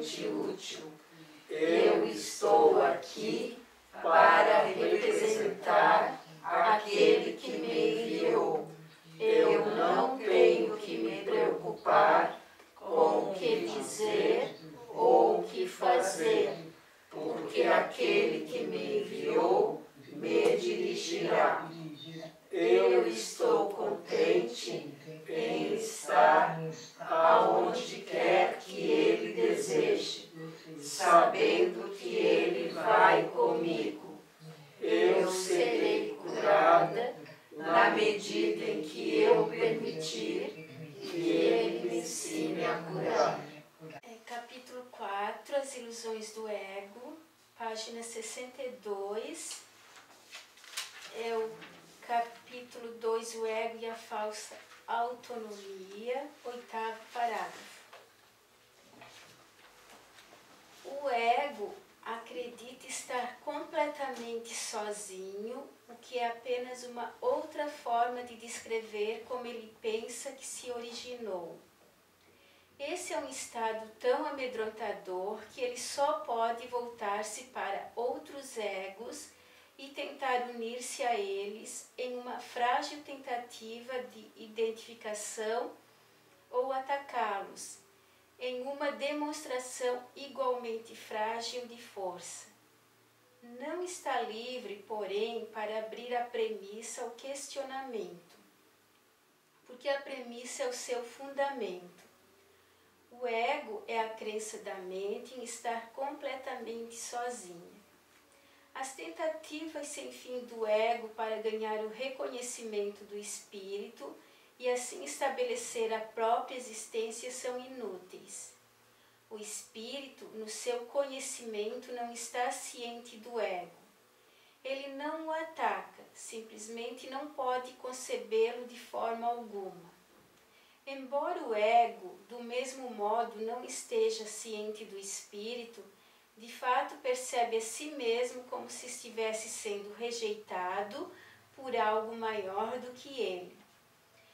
extremamente útil. Eu estou aqui para representar aquele que me enviou. Eu não tenho que me preocupar com o que dizer ou o que fazer, porque aquele que me enviou me dirigirá. Eu estou contente em estar aonde quer que Ele deseje, sabendo que Ele vai comigo. Eu serei curada na medida em que eu permitir que Ele me ensine a curar. Capítulo 4, As Ilusões do Ego, página 62. É o capítulo 2, o ego e a falsa autonomia, 8º parágrafo. O ego acredita estar completamente sozinho, o que é apenas uma outra forma de descrever como ele pensa que se originou. Esse é um estado tão amedrontador que ele só pode voltar-se para outros egos e tentar unir-se a eles em uma frágil tentativa de identificação ou atacá-los, em uma demonstração igualmente frágil de força. Não está livre, porém, para abrir a premissa ao questionamento, porque a premissa é o seu fundamento. O ego é a crença da mente em estar completamente sozinha. As tentativas sem fim do ego para ganhar o reconhecimento do espírito e assim estabelecer a própria existência são inúteis. O espírito, no seu conhecimento, não está ciente do ego. Ele não o ataca, simplesmente não pode concebê-lo de forma alguma. Embora o ego, do mesmo modo, não esteja ciente do espírito, de fato percebe a si mesmo como se estivesse sendo rejeitado por algo maior do que ele.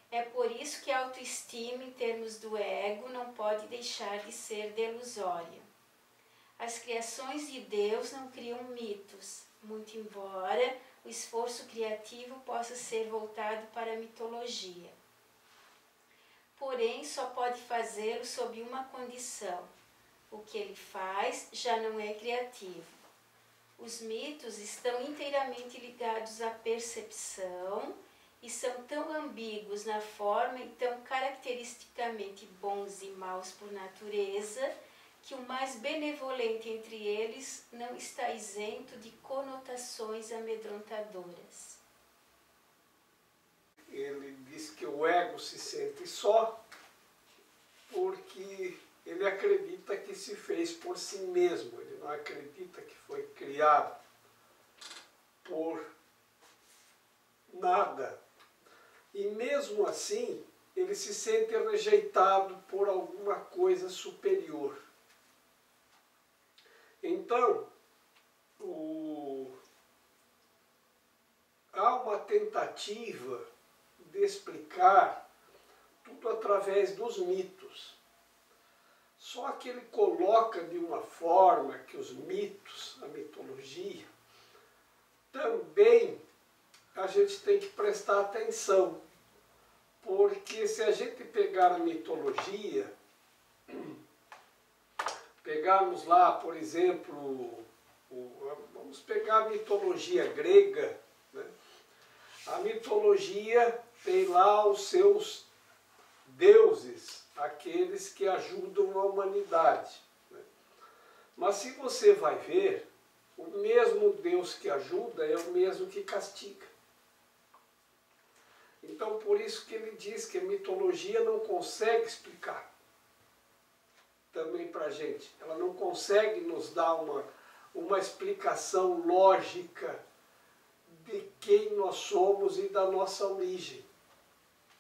É por isso que a autoestima, em termos do ego, não pode deixar de ser delusória. As criações de Deus não criam mitos, muito embora o esforço criativo possa ser voltado para a mitologia. Porém, só pode fazê-lo sob uma condição: o que ele faz já não é criativo. Os mitos estão inteiramente ligados à percepção e são tão ambíguos na forma e tão caracteristicamente bons e maus por natureza que o mais benevolente entre eles não está isento de conotações amedrontadoras. Ele diz que o ego se sente só porque ele acredita que se fez por si mesmo, ele não acredita que foi criado por nada. E mesmo assim, ele se sente rejeitado por alguma coisa superior. Então, há uma tentativa de explicar tudo através dos mitos. Só que ele coloca de uma forma que os mitos, a mitologia, também a gente tem que prestar atenção. Porque se a gente pegar a mitologia, pegarmos lá, por exemplo, vamos pegar a mitologia grega, né? A mitologia tem lá os seus deuses, aqueles que ajudam a humanidade, né? Mas se você vai ver, o mesmo Deus que ajuda é o mesmo que castiga. Então, por isso que ele diz que a mitologia não consegue explicar também para a gente. Ela não consegue nos dar uma explicação lógica de quem nós somos e da nossa origem.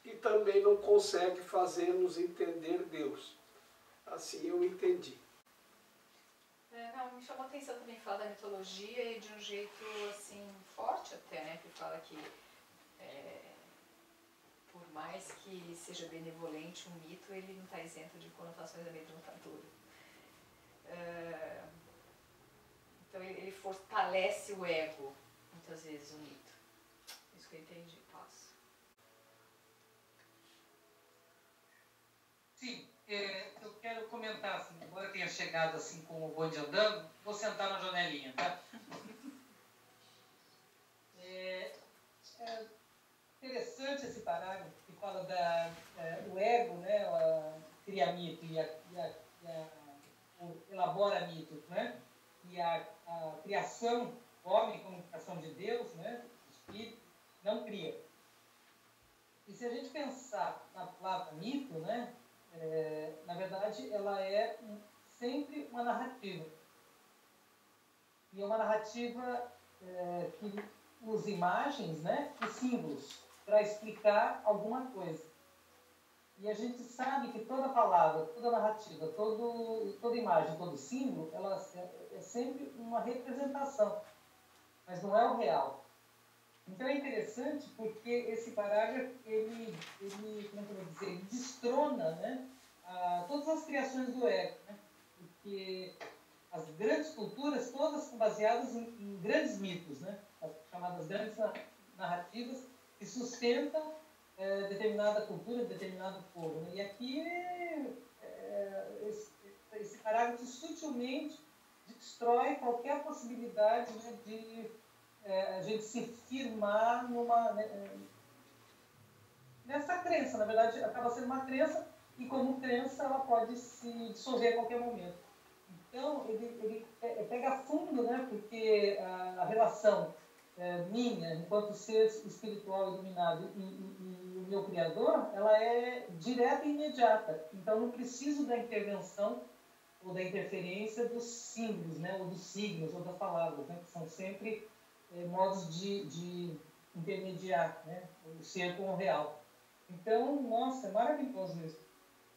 E também não consegue fazer-nos entender Deus. Assim eu entendi. Não, me chamou a atenção também falar da mitologia e de um jeito assim forte até, né? Que fala que por mais que seja benevolente um mito, ele não está isento de conotações amedrontadoras. Então ele fortalece o ego, muitas vezes, o mito. Isso que eu entendi, passo. Sim, eu quero comentar, assim, embora eu tenha chegado assim com o bonde andando, vou sentar na janelinha, tá? É interessante esse parágrafo que fala do ego, né? Cria mito elabora mitos, né? E a criação, o homem como criação de Deus, né? O Espírito, não cria. E se a gente pensar na palavra mito, né? Na verdade, ela é sempre uma narrativa. E é uma narrativa que usa imagens, né? E símbolos para explicar alguma coisa. E a gente sabe que toda palavra, toda narrativa, toda imagem, todo símbolo, ela é sempre uma representação, mas não é o real. Então é interessante porque esse parágrafo, ele como eu vou dizer, ele destrona, né, todas as criações do ego, né? Porque as grandes culturas todas são baseadas em grandes mitos, né? As chamadas grandes narrativas que sustentam determinada cultura, determinado povo. Né? E aqui esse parágrafo sutilmente destrói qualquer possibilidade, né, de a gente se firmar nessa crença. Na verdade, acaba sendo uma crença e, como crença, ela pode se dissolver a qualquer momento. Então, ele pega fundo, né, porque a relação minha, enquanto ser espiritual iluminado, e o meu Criador, ela é direta e imediata. Então, não preciso da intervenção ou da interferência dos símbolos, né, ou dos signos, ou das palavras, né, que são sempre modos de intermediar, né, o ser com o real. Então, nossa, é maravilhoso isso.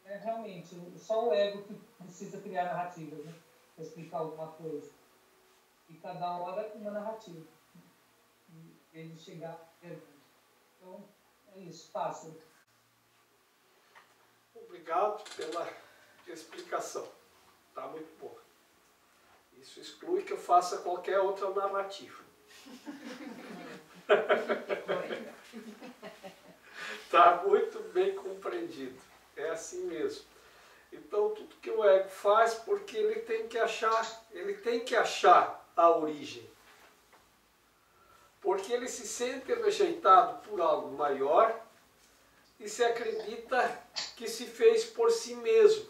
Realmente, só o ego que precisa criar narrativas, né, para explicar alguma coisa. E cada hora uma narrativa. E ele chegar à verdade. Então, é isso, passa. Obrigado pela explicação. Está muito boa. Isso exclui que eu faça qualquer outra narrativa. Está muito bem compreendido. É assim mesmo. Então, tudo que o ego faz, porque ele tem que achar a origem. Porque ele se sente rejeitado por algo maior e se acredita que se fez por si mesmo.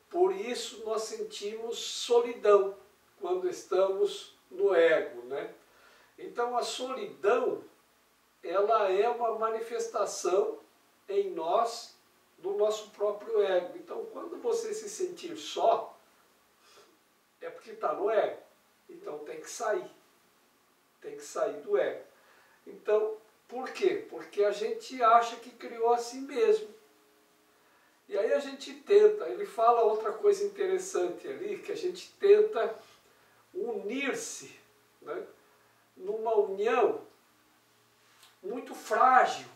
Por isso nós sentimos solidão quando estamos no ego, né? Então a solidão, ela é uma manifestação em nós do nosso próprio ego. Então quando você se sentir só, é porque está no ego. Então tem que sair. Tem que sair do ego. Então, por quê? Porque a gente acha que criou a si mesmo. E aí a gente tenta, ele fala outra coisa interessante ali, que a gente tenta unir-se, né, numa união muito frágil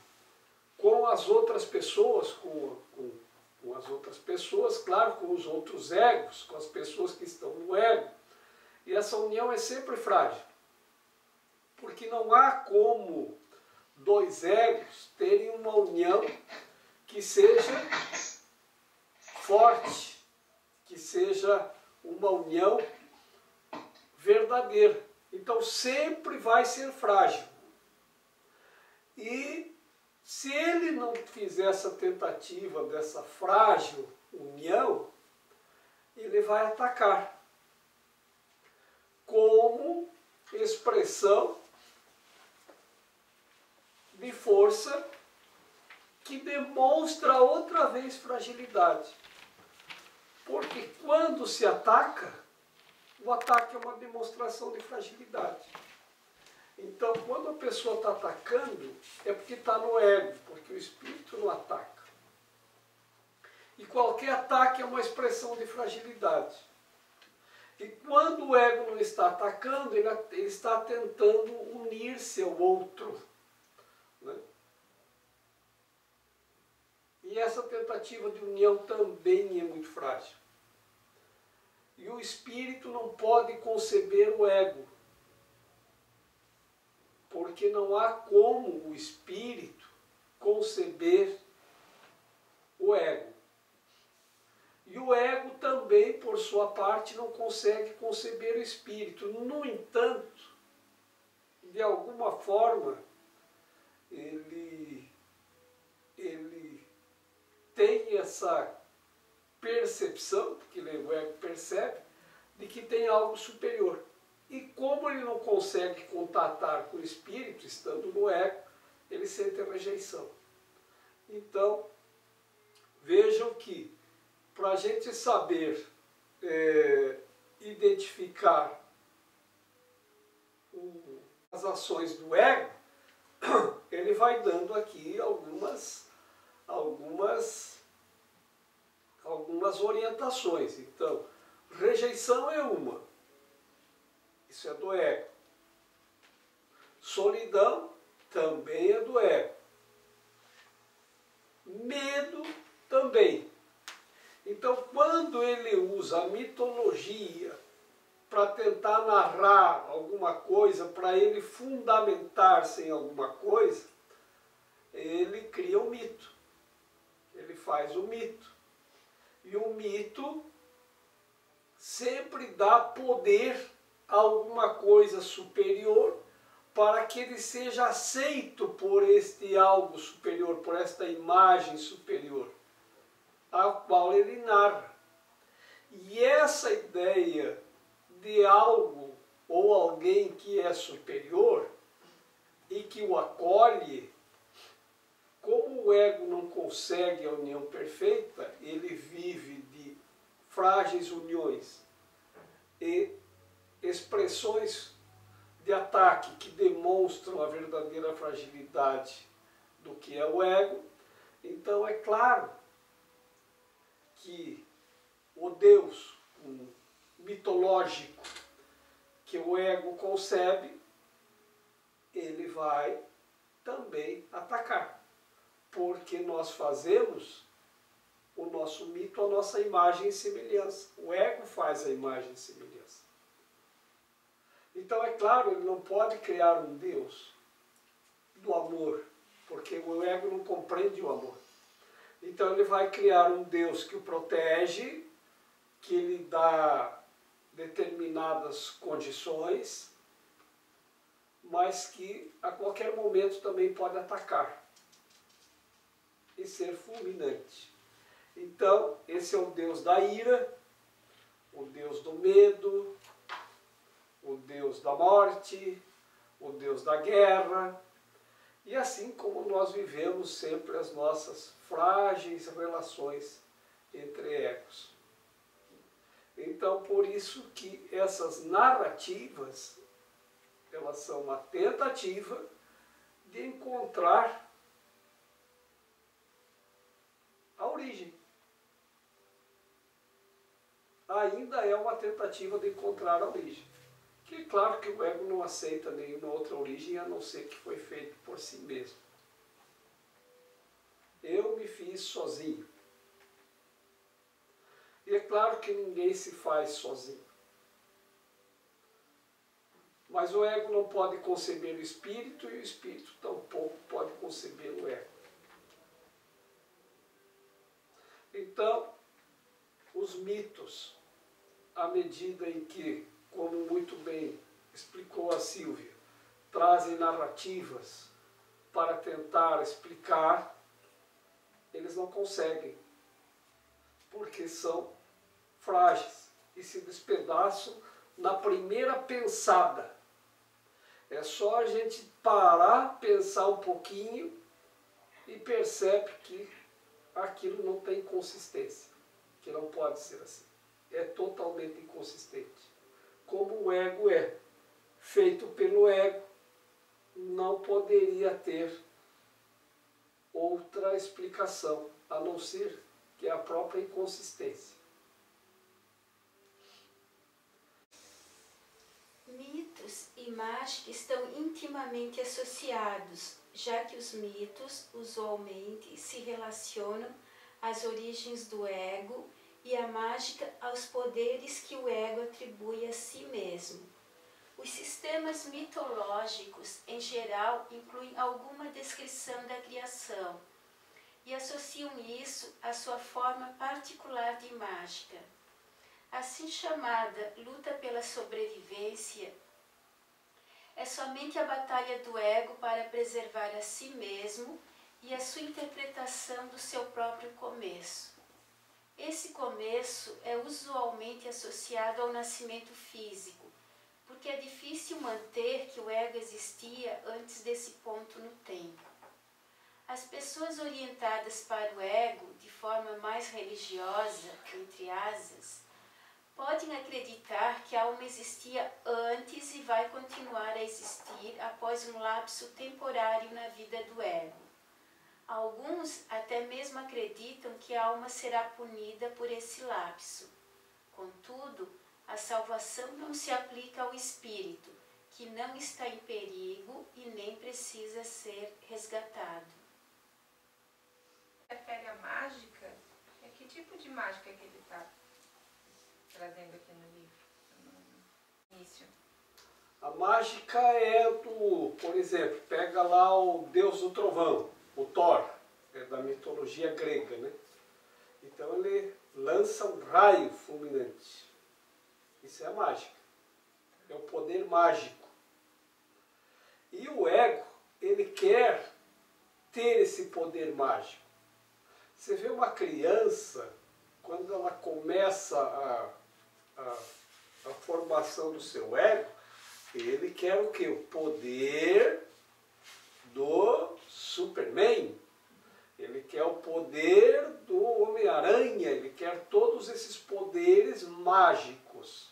com as outras pessoas, com as outras pessoas, claro, com os outros egos, com as pessoas que estão no ego. E essa união é sempre frágil. Porque não há como dois egos terem uma união que seja forte, que seja uma união verdadeira. Então sempre vai ser frágil. E se ele não fizer essa tentativa dessa frágil união, ele vai atacar como expressão de força que demonstra outra vez fragilidade. Porque quando se ataca, o ataque é uma demonstração de fragilidade. Então, quando a pessoa está atacando, é porque está no ego, porque o espírito não ataca. E qualquer ataque é uma expressão de fragilidade. E quando o ego não está atacando, ele está tentando unir-se ao outro. Né? E essa tentativa de união também é muito frágil. E o espírito não pode conceber o ego, porque não há como o espírito conceber o ego. E o ego também, por sua parte, não consegue conceber o espírito. No entanto, de alguma forma, ele tem essa percepção, que o ego percebe, de que tem algo superior. E como ele não consegue contatar com o espírito, estando no ego, ele sente a rejeição. Então, vejam que, para a gente saber identificar as ações do ego, ele vai dando aqui algumas orientações. Então, rejeição é uma. Isso é do ego. Solidão também é do ego. Medo também. Então, quando ele usa a mitologia para tentar narrar alguma coisa, para ele fundamentar-se em alguma coisa, ele cria um mito. Ele faz o mito. E o mito sempre dá poder a alguma coisa superior para que ele seja aceito por este algo superior, por esta imagem superior, a qual ele narra. E essa ideia de algo ou alguém que é superior e que o acolhe, como o ego não consegue a união perfeita, ele vive de frágeis uniões e expressões de ataque que demonstram a verdadeira fragilidade do que é o ego. Então é claro que o Deus mitológico que o ego concebe, ele vai também atacar, porque nós fazemos o nosso mito, a nossa imagem e semelhança. O ego faz a imagem e semelhança. Então, é claro, ele não pode criar um Deus do amor, porque o ego não compreende o amor. Então, ele vai criar um Deus que o protege, que lhe dá determinadas condições, mas que a qualquer momento também pode atacar e ser fulminante. Então, esse é o Deus da ira, o Deus do medo, o Deus da morte, o Deus da guerra, e assim como nós vivemos sempre as nossas frágeis relações entre egos. Então, por isso que essas narrativas, elas são uma tentativa de encontrar a origem. Ainda é uma tentativa de encontrar a origem. Que claro que o ego não aceita nenhuma outra origem, a não ser que foi feito por si mesmo. Eu me fiz sozinho. E é claro que ninguém se faz sozinho. Mas o ego não pode conceber o espírito e o espírito tampouco pode conceber o ego. Então, os mitos, à medida em que, como muito bem explicou a Sílvia, trazem narrativas para tentar explicar, eles não conseguem, porque são frágeis e se despedaçam na primeira pensada. É só a gente parar, pensar um pouquinho e percebe que aquilo não tem consistência, que não pode ser assim. É totalmente inconsistente. Como o ego é feito pelo ego, não poderia ter outra explicação, a não ser que a própria inconsistência. Mitos e mágica estão intimamente associados, já que os mitos usualmente se relacionam às origens do ego e a mágica aos poderes que o ego atribui a si mesmo. Os sistemas mitológicos, em geral, incluem alguma descrição da criação e associam isso à sua forma particular de mágica. Assim chamada luta pela sobrevivência é somente a batalha do ego para preservar a si mesmo e a sua interpretação do seu próprio começo. Esse começo é usualmente associado ao nascimento físico, porque é difícil manter que o ego existia antes desse ponto no tempo. As pessoas orientadas para o ego de forma mais religiosa, entre aspas, podem acreditar que a alma existia antes e vai continuar a existir após um lapso temporário na vida do ego. Alguns até mesmo acreditam que a alma será punida por esse lapso. Contudo, a salvação não se aplica ao espírito, que não está em perigo e nem precisa ser resgatado. Refere à mágica? É que tipo de mágica que ele está trazendo aqui no livro, no início? A mágica é por exemplo, pega lá o deus do trovão, o Thor, é da mitologia grega, né? Então ele lança um raio fulminante. Isso é a mágica. É o poder mágico. E o ego, ele quer ter esse poder mágico. Você vê uma criança, quando ela começa a formação do seu ego, ele quer o quê? O poder do Superman. Ele quer o poder do Homem-Aranha, ele quer todos esses poderes mágicos.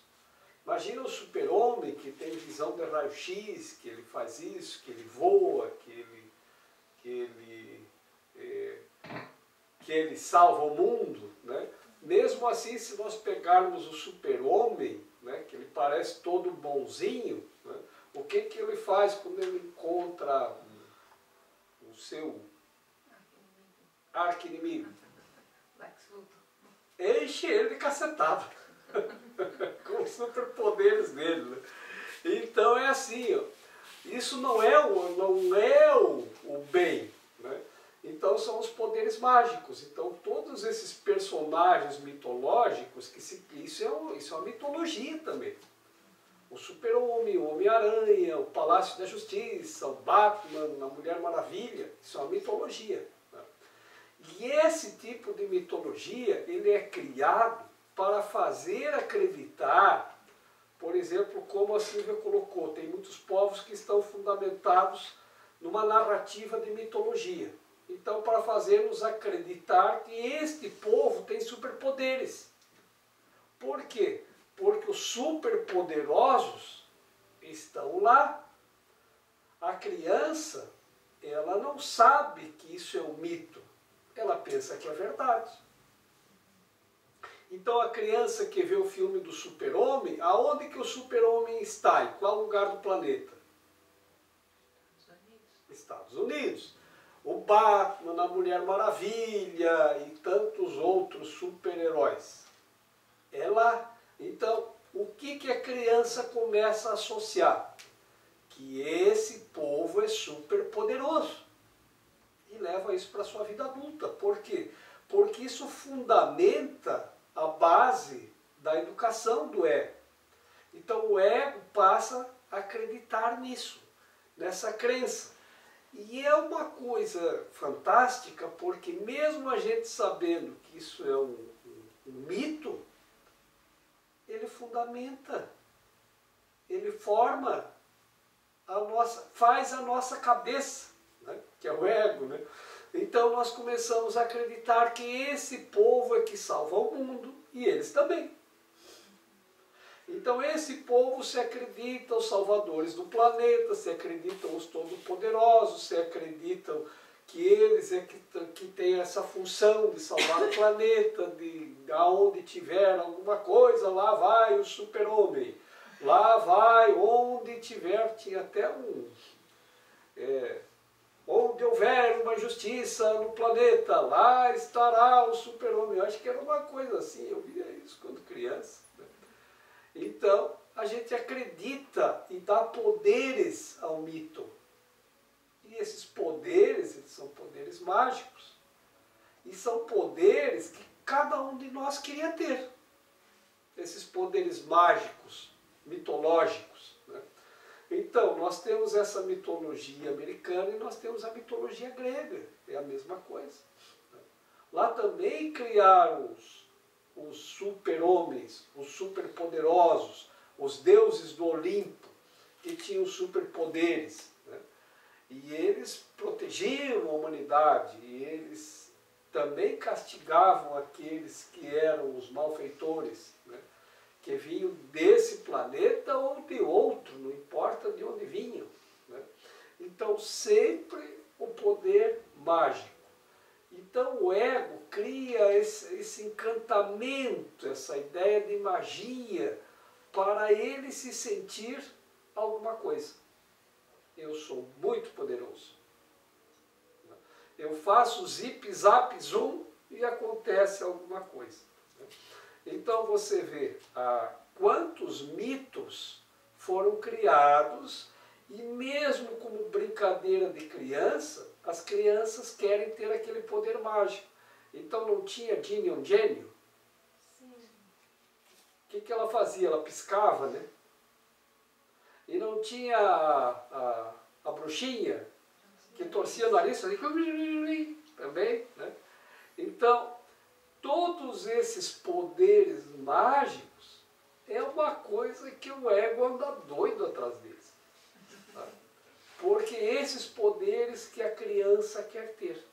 Imagina o super-homem que tem visão de raio-x, que ele faz isso, que ele voa, que ele salva o mundo, né? Mesmo assim, se nós pegarmos o super-homem, né, que ele parece todo bonzinho, né, o que ele faz quando ele encontra o seu arqui-inimigo? Enche ele de cacetada, com os superpoderes dele. Né? Então é assim, ó, isso não é o bem. Né? Então são os poderes mágicos. Então todos esses personagens mitológicos, isso é uma mitologia também. O Super-Homem, o Homem-Aranha, o Palácio da Justiça, o Batman, a Mulher Maravilha, isso é uma mitologia. Né? E esse tipo de mitologia, ele é criado para fazer acreditar, por exemplo, como a Silvia colocou, tem muitos povos que estão fundamentados numa narrativa de mitologia. Então, para fazermos acreditar que este povo tem superpoderes. Por quê? Porque os superpoderosos estão lá. A criança, ela não sabe que isso é um mito. Ela pensa que é verdade. Então, a criança que vê o filme do Super-Homem, aonde que o Super-Homem está? Em qual lugar do planeta? Estados Unidos. O Batman, a Mulher Maravilha e tantos outros super-heróis. É lá. Então, o que a criança começa a associar? Que esse povo é super poderoso. E leva isso para a sua vida adulta. Por quê? Porque isso fundamenta a base da educação do ego. Então o ego passa a acreditar nisso, nessa crença. E é uma coisa fantástica, porque mesmo a gente sabendo que isso é um mito, ele fundamenta, ele forma faz a nossa cabeça, né? Que é o ego, né? Então nós começamos a acreditar que esse povo é que salva o mundo e eles também. Então esse povo se acredita os salvadores do planeta, se acreditam os todo-poderosos, se acreditam que eles é que têm essa função de salvar o planeta, de aonde tiver alguma coisa, lá vai o Super-Homem. Lá vai, onde tiver, tinha até onde houver uma injustiça no planeta, lá estará o super-homem. Eu acho que era uma coisa assim, eu via isso quando criança. Né? Então, a gente acredita e dá poderes ao mito. E esses poderes, eles são poderes mágicos. E são poderes que cada um de nós queria ter. Esses poderes mágicos, mitológicos. Né? Então, nós temos essa mitologia americana e nós temos a mitologia grega. É a mesma coisa. Né? Lá também criaram os super-homens, os super-poderosos, os deuses do Olimpo, que tinham superpoderes. Né? E eles protegiam a humanidade, e eles também castigavam aqueles que eram os malfeitores, né? Que vinham desse planeta ou de outro, não importa de onde vinham. Né? Então, sempre o poder mágico. Então, o ego cria esse encantamento, essa ideia de magia, para ele se sentir alguma coisa. Eu sou muito poderoso. Eu faço zip, zap, zoom e acontece alguma coisa. Então você vê quantos mitos foram criados e mesmo como brincadeira de criança, as crianças querem ter aquele poder mágico. Então não tinha Ginny um gênio? Sim. O que ela fazia? Ela piscava, né? E não tinha a bruxinha que torcia o nariz, fazia também, né? Então, todos esses poderes mágicos é uma coisa que o ego anda doido atrás deles. Tá? Porque esses poderes que a criança quer ter.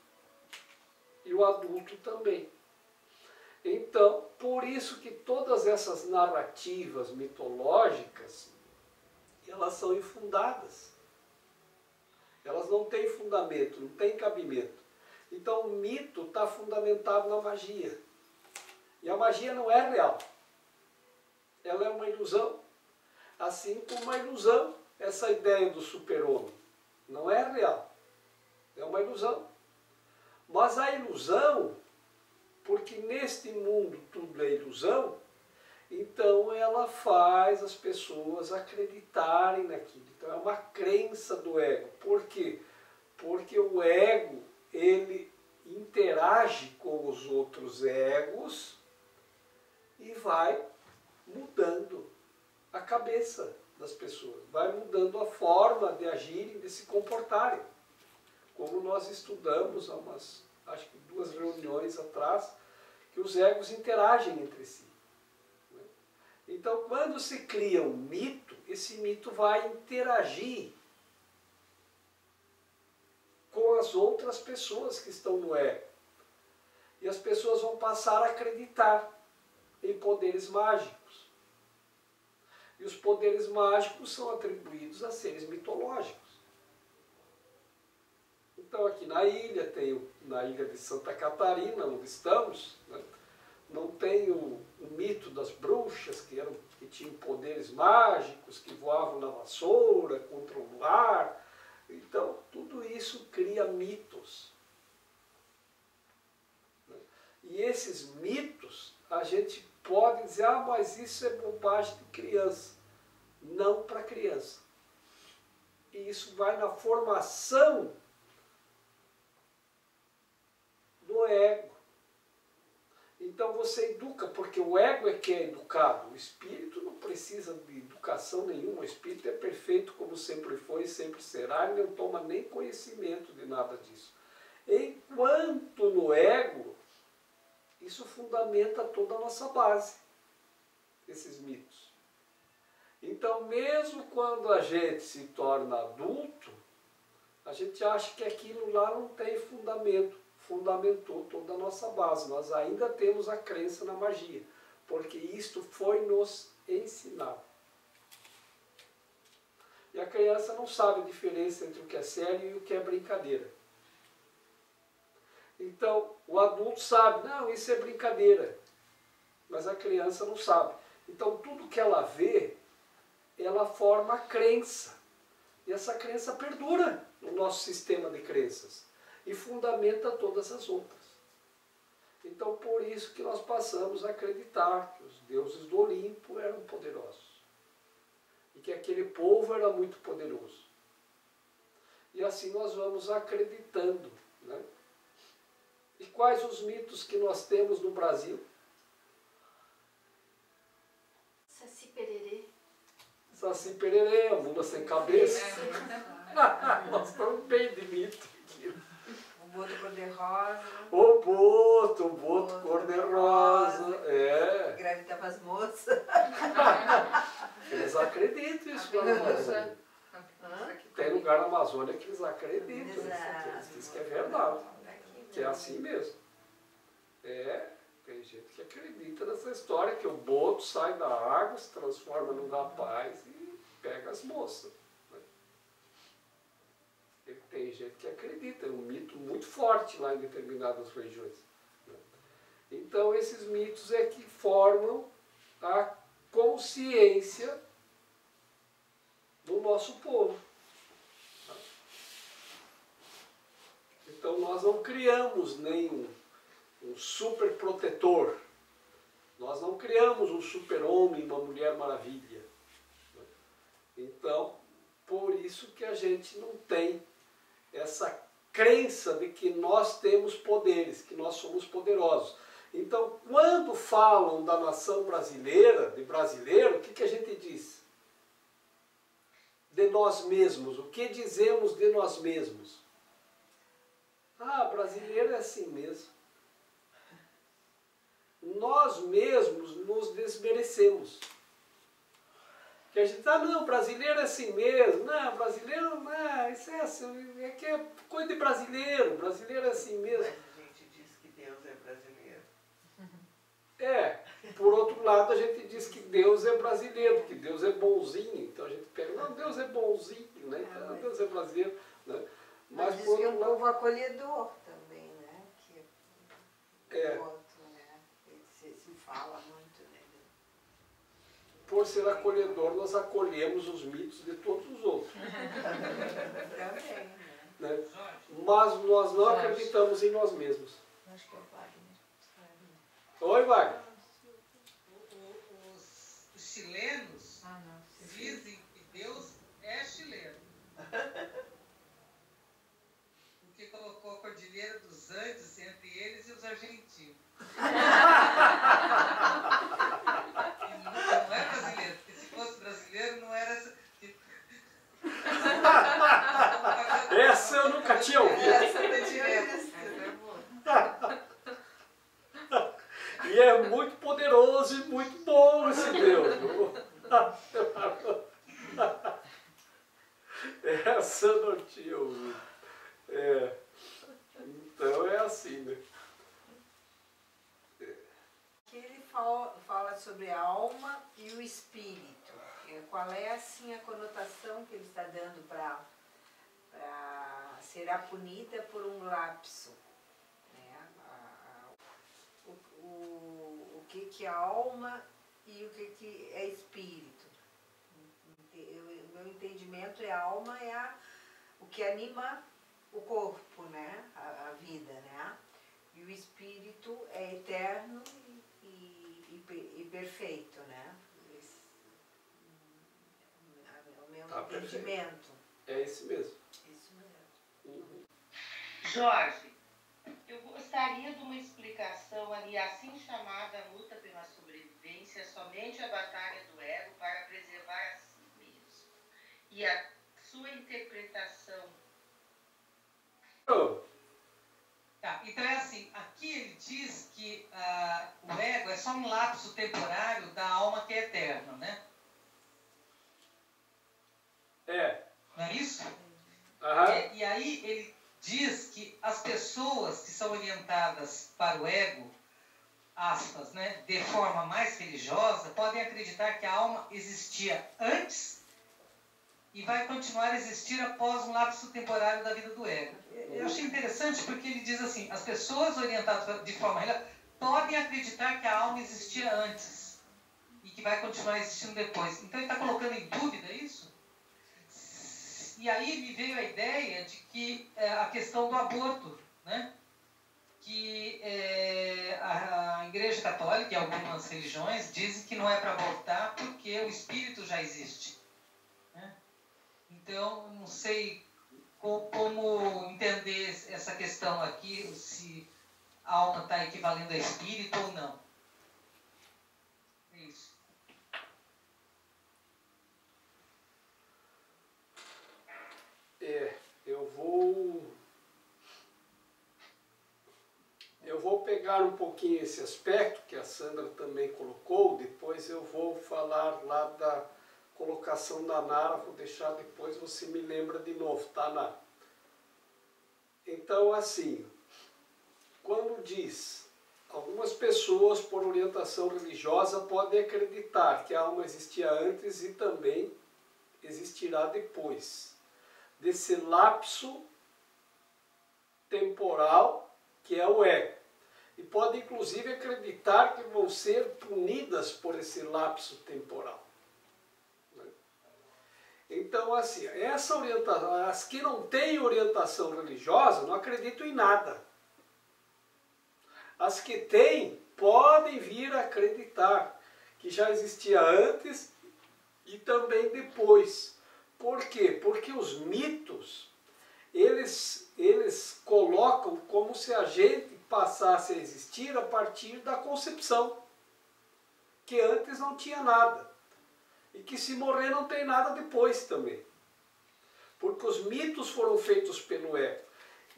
E o adulto também. Então, por isso que todas essas narrativas mitológicas, elas são infundadas. Elas não têm fundamento, não têm cabimento. Então o mito está fundamentado na magia. E a magia não é real. Ela é uma ilusão. Assim como uma ilusão, essa ideia do super-homem. Não é real. É uma ilusão. Mas a ilusão, porque neste mundo tudo é ilusão, então ela faz as pessoas acreditarem naquilo. Então é uma crença do ego. Por quê? Porque o ego, ele interage com os outros egos e vai mudando a cabeça das pessoas. Vai mudando a forma de agirem, de se comportarem. Como nós estudamos há acho que 2 reuniões atrás, que os egos interagem entre si. Então, quando se cria um mito, esse mito vai interagir com as outras pessoas que estão no ego. E as pessoas vão passar a acreditar em poderes mágicos. E os poderes mágicos são atribuídos a seres mitológicos. Então, aqui na ilha, na ilha de Santa Catarina, onde estamos, né, não tem o mito das bruxas, que tinham poderes mágicos, que voavam na vassoura, contra o ar. Então, tudo isso cria mitos. E esses mitos, a gente pode dizer, mas isso é bobagem de criança. Não para criança. E isso vai na formação do ego. Então você educa, porque o ego é que é educado. O espírito não precisa de educação nenhuma. O espírito é perfeito como sempre foi e sempre será. Ele não toma nem conhecimento de nada disso. Enquanto no ego, isso fundamenta toda a nossa base, esses mitos. Então, mesmo quando a gente se torna adulto, a gente acha que aquilo lá não tem fundamento. Fundamentou toda a nossa base. Nós ainda temos a crença na magia, porque isto foi nos ensinado. E a criança não sabe a diferença entre o que é sério e o que é brincadeira. Então, o adulto sabe, não, isso é brincadeira, mas a criança não sabe. Então, tudo que ela vê, ela forma a crença, e essa crença perdura. no nosso sistema de crenças e fundamenta todas as outras. Então, por isso que nós passamos a acreditar que os deuses do Olimpo eram poderosos e que aquele povo era muito poderoso. E assim nós vamos acreditando, né? E quais os mitos que nós temos no Brasil? Saci Pererê. Saci Pererê, a mula sem cabeça. Nós estamos bem de mito aqui. O boto cor-de-rosa. O boto cor-de-rosa. É. Engravidava as moças. Eles acreditam isso lá na Amazônia. Tem lugar na Amazônia que eles acreditam. Eles dizem que é verdade. Que é assim mesmo. É, tem gente que acredita nessa história, que o boto sai da água, se transforma num rapaz e pega as moças. Né? E tem gente que acredita, é um mito muito forte lá em determinadas regiões. Né? Então esses mitos é que formam a consciência do nosso povo. Então nós não criamos nem um super protetor, nós não criamos um super homem, uma mulher maravilha. Então, por isso que a gente não tem essa crença de que nós temos poderes, que nós somos poderosos. Então, quando falam da nação brasileira, de brasileiro, o que a gente diz? De nós mesmos, o que dizemos de nós mesmos? Ah, brasileiro é assim mesmo. Nós mesmos nos desmerecemos. Que a gente não, brasileiro é assim mesmo. Não, brasileiro não, isso é assim, é que é coisa de brasileiro. Brasileiro é assim mesmo. Mas a gente diz que Deus é brasileiro. É, por outro lado a gente diz que Deus é brasileiro, que Deus é bonzinho. Então a gente pega, não, Deus é bonzinho, né? Então, Deus é brasileiro, né? Mas diz que é um povo acolhedor também, né? Que é. Outro, né? Se fala muito, né? Por ser acolhedor, nós acolhemos os mitos de todos os outros. Também, né? Né? Mas nós não acreditamos em nós mesmos. Acho que é o Wagner. Oi, Wagner. Os chilenos Ah, não. dizem que Deus é chileno. Porque colocou a Cordilheira dos Andes entre eles e os argentinos. E não é brasileiro, porque se fosse brasileiro não era essa. Essa eu nunca tinha ouvido. Essa é direto. E é muito poderoso e muito bom esse Deus. Essa eu não tinha ouvido. É. Então é assim, né? Que ele fala sobre a alma e o espírito. Qual é assim a conotação que ele está dando para será punida por um lapso? Né? O que é alma e o que é espírito? O meu entendimento é a alma é o que anima o corpo, né? A vida, né? E o espírito é eterno e perfeito, né? O meu entendimento. É esse mesmo. Isso mesmo. Uhum. Jorge, eu gostaria de uma explicação ali, assim chamada luta pela sobrevivência, somente a batalha do ego para preservar a si mesmo. E a sua interpretação. Tá, então é assim, aqui ele diz que o ego é só um lapso temporário da alma que é eterna, né? É. Não é isso? Aham. E aí ele diz que as pessoas que são orientadas para o ego, aspas, né, de forma mais religiosa, podem acreditar que a alma existia antes e vai continuar a existir após um lapso temporário da vida do ego. Eu achei interessante porque ele diz assim, as pessoas orientadas de forma religiosa podem acreditar que a alma existia antes e que vai continuar existindo depois. Então ele está colocando em dúvida isso? E aí me veio a ideia de que a questão do aborto, né? Que a Igreja Católica e algumas religiões dizem que não é para abortar porque o espírito já existe, né? Então, não sei como entender essa questão aqui, se a alma está equivalendo a espírito ou não. É isso. Eu vou pegar um pouquinho esse aspecto que a Sandra também colocou, depois eu vou falar lá da colocação da Nara, vou deixar depois, você me lembra de novo, tá, Nara? Então, assim, quando diz, algumas pessoas, por orientação religiosa, podem acreditar que a alma existia antes e também existirá depois desse lapso temporal que é o ego. E podem, inclusive, acreditar que vão ser punidas por esse lapso temporal. Então, assim, essa orientação, as que não têm orientação religiosa não acreditam em nada. As que têm podem vir a acreditar que já existia antes e também depois. Por quê? Porque os mitos, eles colocam como se a gente passasse a existir a partir da concepção, que antes não tinha nada. E que se morrer não tem nada depois também. Porque os mitos foram feitos pelo ego.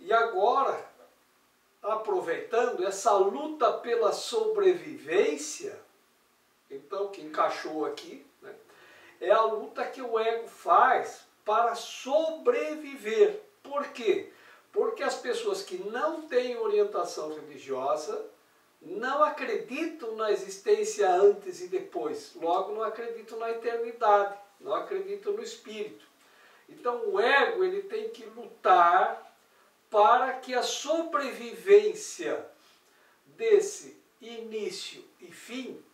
E agora, aproveitando essa luta pela sobrevivência, então que encaixou aqui, né, é a luta que o ego faz para sobreviver. Por quê? Porque as pessoas que não têm orientação religiosa não acreditam na existência antes e depois, logo não acreditam na eternidade, não acreditam no espírito. Então o ego ele tem que lutar para que a sobrevivência desse início e fim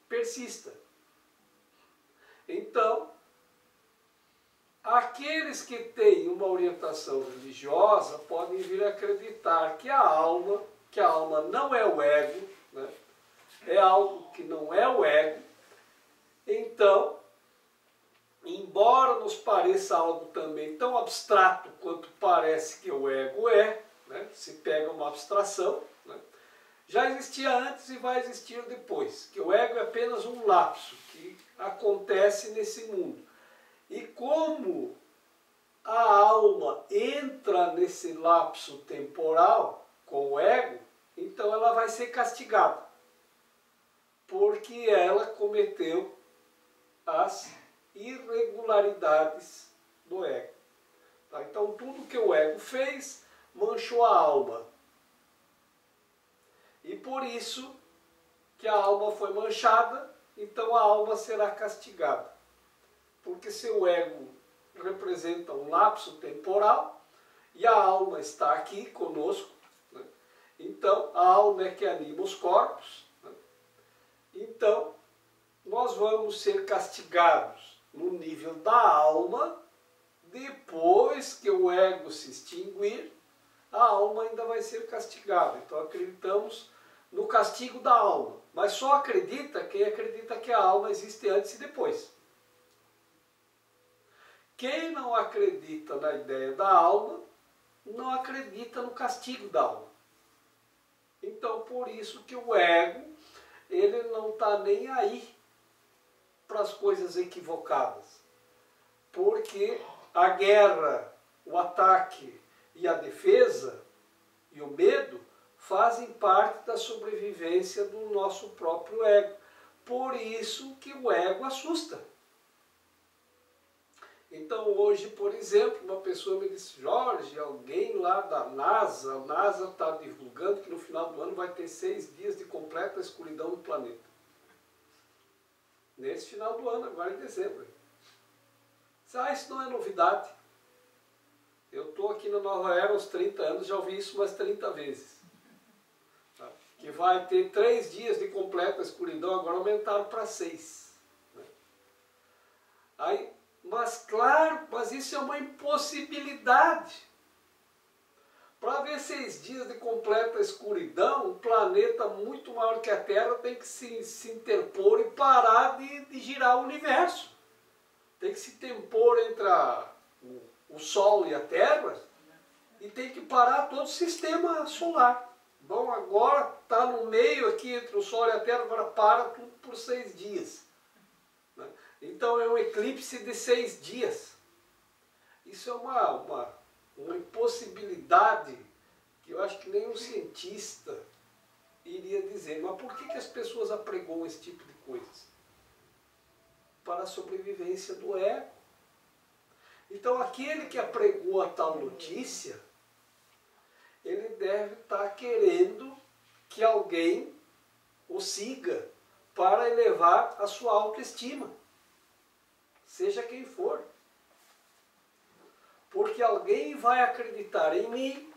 persista. Então, aqueles que têm uma orientação religiosa podem vir a acreditar que a alma não é o ego, né? É algo que não é o ego. Então, embora nos pareça algo também tão abstrato quanto parece que o ego é, né? Se pega uma abstração, né? Já existia antes e vai existir depois, que o ego é apenas um lapso que acontece nesse mundo. E como a alma entra nesse lapso temporal com o ego, então ela vai ser castigada, porque ela cometeu as irregularidades do ego. Tá? Então tudo que o ego fez manchou a alma. E por isso que a alma foi manchada, então a alma será castigada. Porque seu ego representa um lapso temporal e a alma está aqui conosco, né? Então a alma é que anima os corpos, né? Então nós vamos ser castigados no nível da alma. Depois que o ego se extinguir, a alma ainda vai ser castigada. Então acreditamos no castigo da alma, mas só acredita quem acredita que a alma existe antes e depois. Quem não acredita na ideia da alma, não acredita no castigo da alma. Então, por isso que o ego, ele não está nem aí para as coisas equivocadas. Porque a guerra, o ataque e a defesa e o medo fazem parte da sobrevivência do nosso próprio ego. Por isso que o ego assusta. Então hoje, por exemplo, uma pessoa me disse: Jorge, alguém lá da NASA, a NASA está divulgando que no final do ano vai ter 6 dias de completa escuridão no planeta. Nesse final do ano, agora em dezembro. Isso não é novidade. Eu estou aqui na Nova Era há uns 30 anos, já ouvi isso umas 30 vezes. Tá? Que vai ter 3 dias de completa escuridão, agora aumentaram para 6. Né? Aí Mas claro, mas isso é uma impossibilidade. Para ver 6 dias de completa escuridão, um planeta muito maior que a Terra tem que se interpor e parar de girar o universo. Tem que se interpor entre o Sol e a Terra e tem que parar todo o sistema solar. Bom, agora está no meio aqui entre o Sol e a Terra, agora para tudo por 6 dias. Então é um eclipse de 6 dias. Isso é uma impossibilidade que eu acho que nenhum cientista iria dizer. Mas por que as pessoas apregoam esse tipo de coisas? Para a sobrevivência do ego. Então aquele que apregou a tal notícia, ele deve estar querendo que alguém o siga para elevar a sua autoestima. Seja quem for. Porque alguém vai acreditar em mim,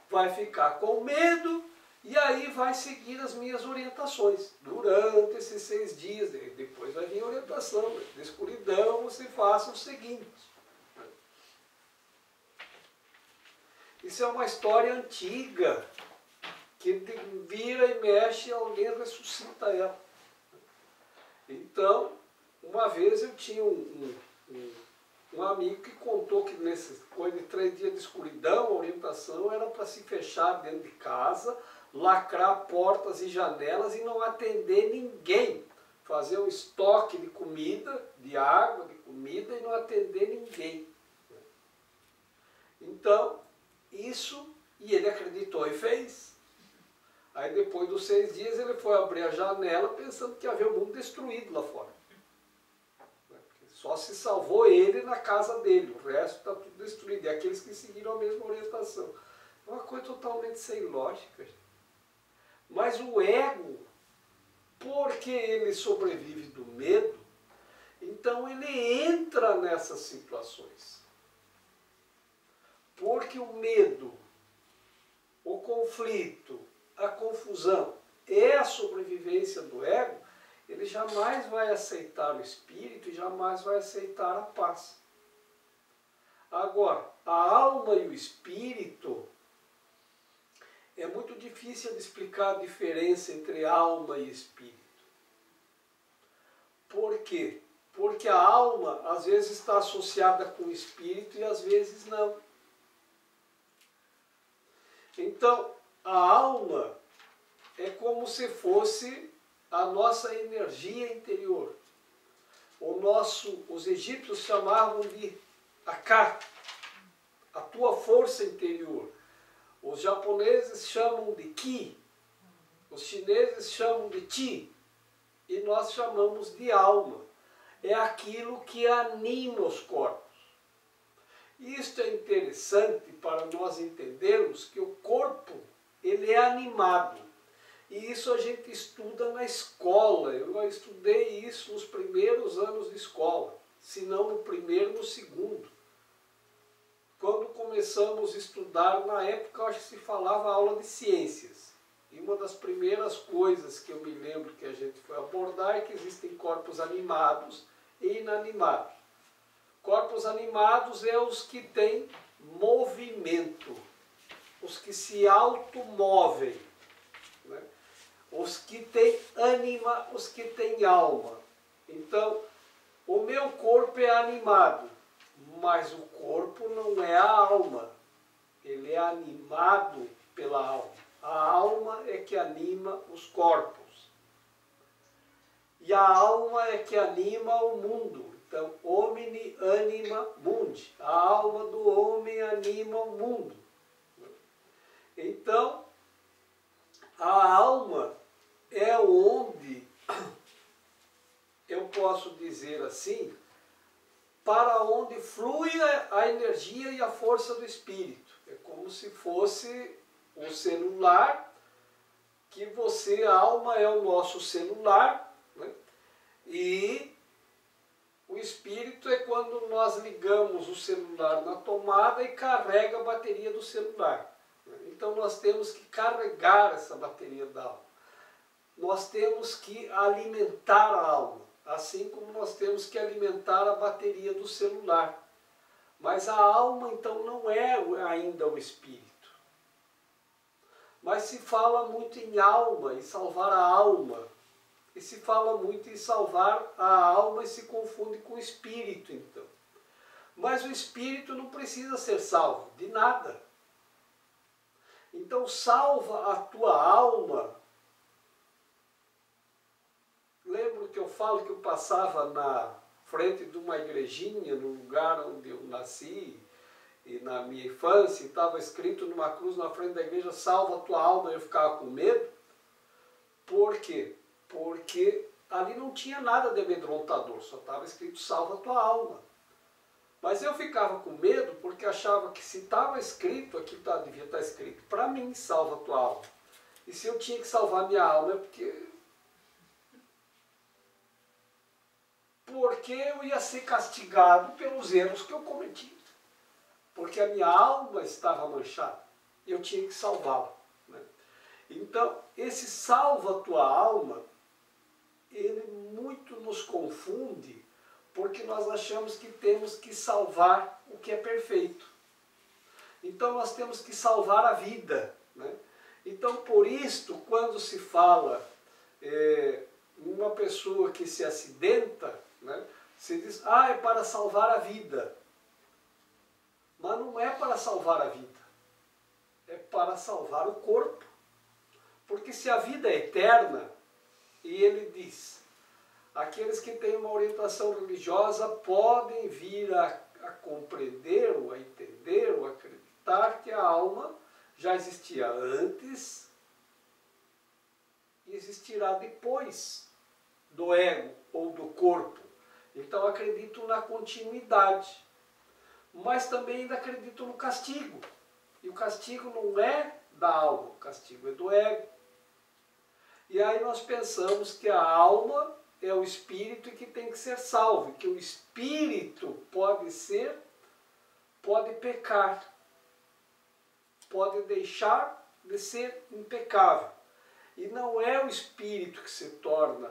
vai ficar com medo e aí vai seguir as minhas orientações durante esses 6 dias. Depois vai vir a orientação de escuridão, você faça o seguinte. Isso é uma história antiga, que vira e mexe e alguém ressuscita ela. Então, uma vez eu tinha um amigo que contou que nesse coisa de 3 dias de escuridão, a orientação era para se fechar dentro de casa, lacrar portas e janelas e não atender ninguém. Fazer um estoque de comida, de água, de comida e não atender ninguém. Então, isso, e ele acreditou e fez. Aí depois dos 6 dias ele foi abrir a janela pensando que havia o mundo destruído lá fora. Só se salvou ele na casa dele, o resto está tudo destruído. E aqueles que seguiram a mesma orientação. É uma coisa totalmente sem lógica. Mas o ego, porque ele sobrevive do medo, então ele entra nessas situações. Porque o medo, o conflito, a confusão é a sobrevivência do ego, ele jamais vai aceitar o espírito e jamais vai aceitar a paz. Agora, a alma e o espírito, é muito difícil de explicar a diferença entre alma e espírito. Por quê? Porque a alma às vezes está associada com o espírito e às vezes não. Então, a alma é como se fosse a nossa energia interior. Os egípcios chamavam de Aká, a tua força interior. Os japoneses chamam de Ki, os chineses chamam de Chi, e nós chamamos de alma. É aquilo que anima os corpos. Isto é interessante para nós entendermos que o corpo, ele é animado. E isso a gente estuda na escola. Eu estudei isso nos primeiros anos de escola, se não no primeiro, no segundo. Quando começamos a estudar, na época, eu acho que se falava aula de ciências. E uma das primeiras coisas que eu me lembro que a gente foi abordar é que existem corpos animados e inanimados. Corpos animados é os que têm movimento, os que se automovem, né? Os que têm ânima, os que têm alma. Então, o meu corpo é animado, mas o corpo não é a alma. Ele é animado pela alma. A alma é que anima os corpos. E a alma é que anima o mundo. Então, homini anima mundi. A alma do homem anima o mundo. Então, a alma é onde, eu posso dizer assim, para onde flui a energia e a força do espírito. É como se fosse um celular, que você, a alma é o nosso celular, né? E o espírito é quando nós ligamos o celular na tomada e carrega a bateria do celular. Então nós temos que carregar essa bateria da alma. Nós temos que alimentar a alma. assim como nós temos que alimentar a bateria do celular. Mas a alma, então, não é ainda o espírito. Mas se fala muito em alma, em salvar a alma. E se fala muito em salvar a alma e se confunde com o espírito, então. Mas o espírito não precisa ser salvo, de nada. Então, salva a tua alma. Lembro que eu falo que eu passava na frente de uma igrejinha, no lugar onde eu nasci, e na minha infância, estava escrito numa cruz na frente da igreja, salva a tua alma, e eu ficava com medo. Por quê? Porque ali não tinha nada de amedrontador, só estava escrito salva a tua alma. Mas eu ficava com medo porque achava que se estava escrito, aqui devia estar escrito, para mim, salva a tua alma. E se eu tinha que salvar minha alma é porque eu ia ser castigado pelos erros que eu cometi. Porque a minha alma estava manchada. Eu tinha que salvá-la. Né? Então, esse salva a tua alma, ele muito nos confunde, porque nós achamos que temos que salvar o que é perfeito. Então, nós temos que salvar a vida. Né? Então, por isto, quando se fala uma pessoa que se acidenta, né, se diz, é para salvar a vida. Mas não é para salvar a vida, é para salvar o corpo. Porque se a vida é eterna, e ele diz, aqueles que têm uma orientação religiosa podem vir a compreender, ou a entender, ou a acreditar que a alma já existia antes e existirá depois do ego ou do corpo. Então acredito na continuidade. Mas também ainda acredito no castigo. E o castigo não é da alma, o castigo é do ego. E aí nós pensamos que a alma é o espírito e que tem que ser salvo, que o espírito pode pecar, pode deixar de ser impecável. E não é o espírito que se torna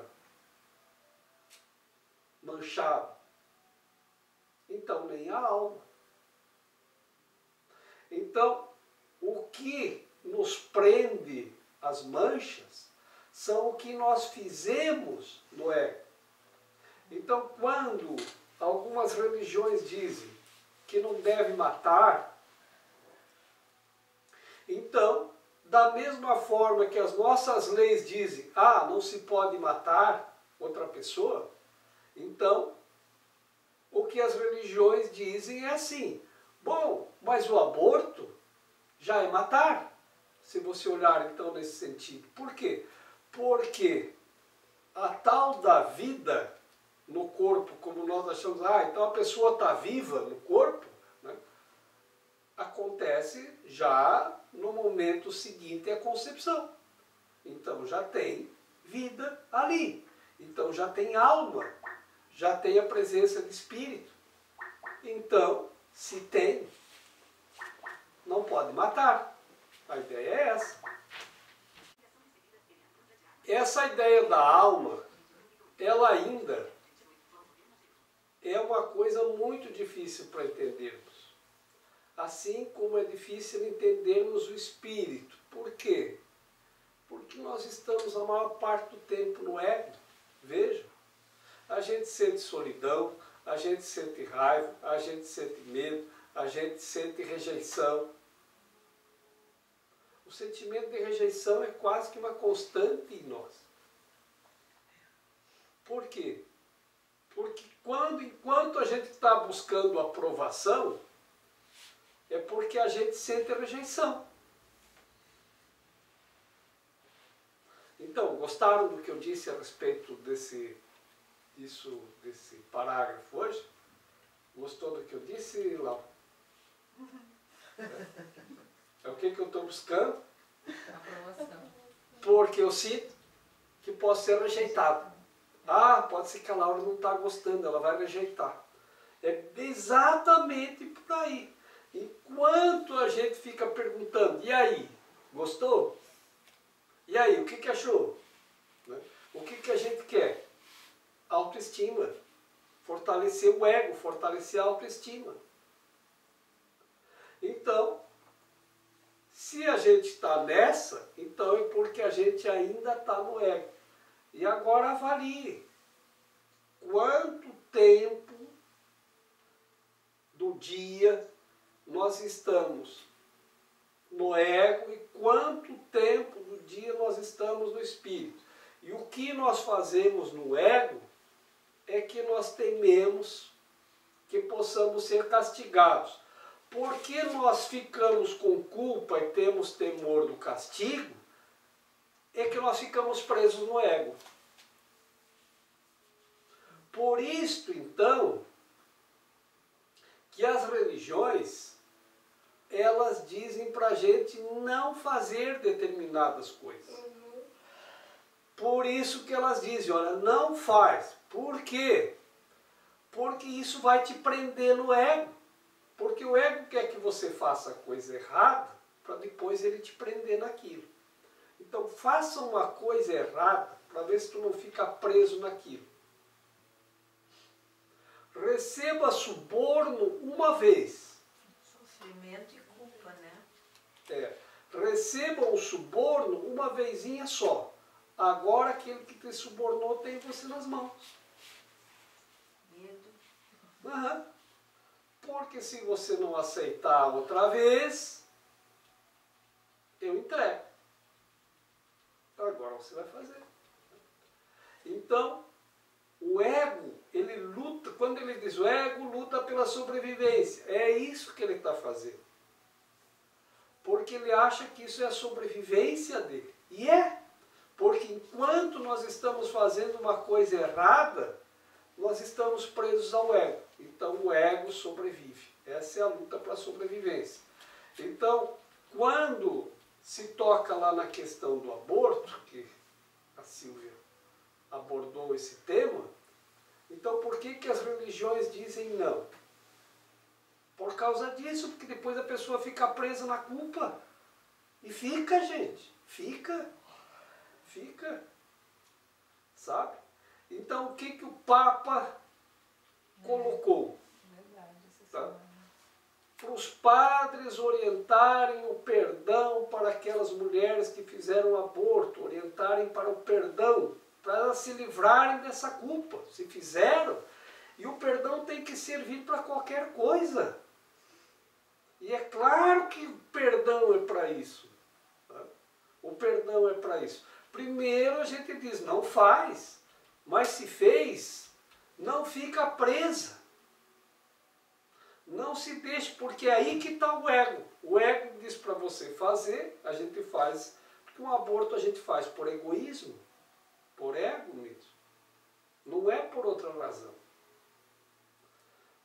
manchado. Então, nem a alma. Então, o que nos prende as manchas são o que nós fizemos no ego. Então, quando algumas religiões dizem que não deve matar, então, da mesma forma que as nossas leis dizem, não se pode matar outra pessoa, então, o que as religiões dizem é assim, bom, mas o aborto já é matar, se você olhar então nesse sentido. Por quê? Porque a tal da vida no corpo, como nós achamos, então a pessoa está viva no corpo, né? Acontece já no momento seguinte à concepção. Então já tem vida ali, então já tem alma, já tem a presença de espírito. Então, se tem, não pode matar. A ideia é essa. Essa ideia da alma, ela ainda é uma coisa muito difícil para entendermos. Assim como é difícil entendermos o espírito. Por quê? Porque nós estamos a maior parte do tempo no ego. Veja, a gente sente solidão, a gente sente raiva, a gente sente medo, a gente sente rejeição. O sentimento de rejeição é quase que uma constante em nós. Por quê? Porque enquanto a gente está buscando aprovação, é porque a gente sente a rejeição. Então, gostaram do que eu disse a respeito desse parágrafo hoje? Gostou do que eu disse, Laura? É o que eu estou buscando? Aprovação. Porque eu sinto que posso ser rejeitado. Pode ser que a Laura não está gostando, ela vai rejeitar. É exatamente por aí. Enquanto a gente fica perguntando, e aí, gostou? E aí, o que achou? Né? O que a gente quer? Autoestima. autoestima, fortalecer o ego, fortalecer a autoestima. Então, se a gente está nessa, então é porque a gente ainda está no ego. E agora avalie quanto tempo do dia nós estamos no ego e quanto tempo do dia nós estamos no espírito. E o que nós fazemos no ego é que nós tememos que possamos ser castigados. Porque nós ficamos com culpa e temos temor do castigo, é que nós ficamos presos no ego. Por isto, então, que as religiões, elas dizem para a gente não fazer determinadas coisas. Por isso que elas dizem, olha, não faz. Por quê? Porque isso vai te prender no ego. Porque o ego quer que você faça a coisa errada para depois ele te prender naquilo. Então faça uma coisa errada para ver se tu não fica preso naquilo. Receba suborno uma vez. Sofrimento e culpa, né? Receba um suborno uma vezinha só. Agora aquele que te subornou tem você nas mãos. Medo. Porque se você não aceitar outra vez, eu entrego. Agora você vai fazer. Então, o ego, ele luta, quando ele diz o ego luta pela sobrevivência, é isso que ele está fazendo. Porque ele acha que isso é a sobrevivência dele. E é. Porque enquanto nós estamos fazendo uma coisa errada, nós estamos presos ao ego. Então o ego sobrevive. Essa é a luta para a sobrevivência. Então, quando se toca lá na questão do aborto, que a Silvia abordou esse tema, então por que as religiões dizem não? Por causa disso, porque depois a pessoa fica presa na culpa. E fica, gente. Fica. Sabe? Então, o que o Papa colocou? Tá? Para os padres orientarem o perdão para aquelas mulheres que fizeram aborto, orientarem para o perdão, para elas se livrarem dessa culpa. Se fizeram, e o perdão tem que servir para qualquer coisa. E é claro que o perdão é para isso. Tá? O perdão é para isso. Primeiro a gente diz, não faz. Mas se fez, não fica presa. Não se deixe, porque é aí que está o ego. O ego diz para você fazer, a gente faz. Porque um aborto a gente faz por egoísmo, por ego mesmo. Não é por outra razão.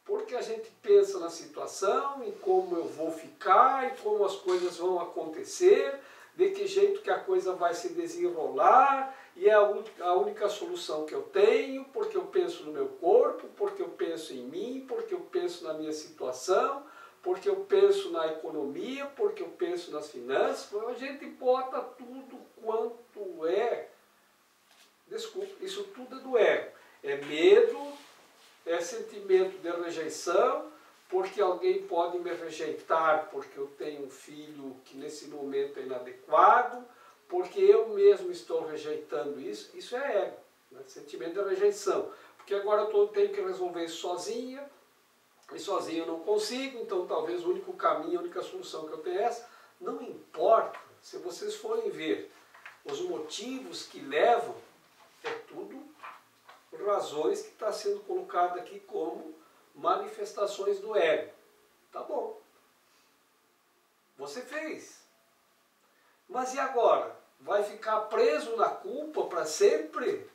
Porque a gente pensa na situação, em como eu vou ficar, e como as coisas vão acontecer, de que jeito que a coisa vai se desenrolar, e é a única solução que eu tenho, porque eu penso no meu corpo, porque eu penso em mim, porque eu penso na minha situação, porque eu penso na economia, porque eu penso nas finanças. A gente bota tudo quanto é. Desculpa, isso tudo é do ego. É medo, é sentimento de rejeição, porque alguém pode me rejeitar porque eu tenho um filho que nesse momento é inadequado, porque eu mesmo estou rejeitando isso. Isso é ego, né? Sentimento de rejeição. Porque agora eu tenho que resolver isso sozinha, e sozinho eu não consigo, então talvez o único caminho, a única solução que eu tenho é essa. Não importa, se vocês forem ver os motivos que levam, é tudo razões que está sendo colocado aqui como manifestações do ego. Tá bom. Você fez. Mas e agora? Vai ficar preso na culpa para sempre?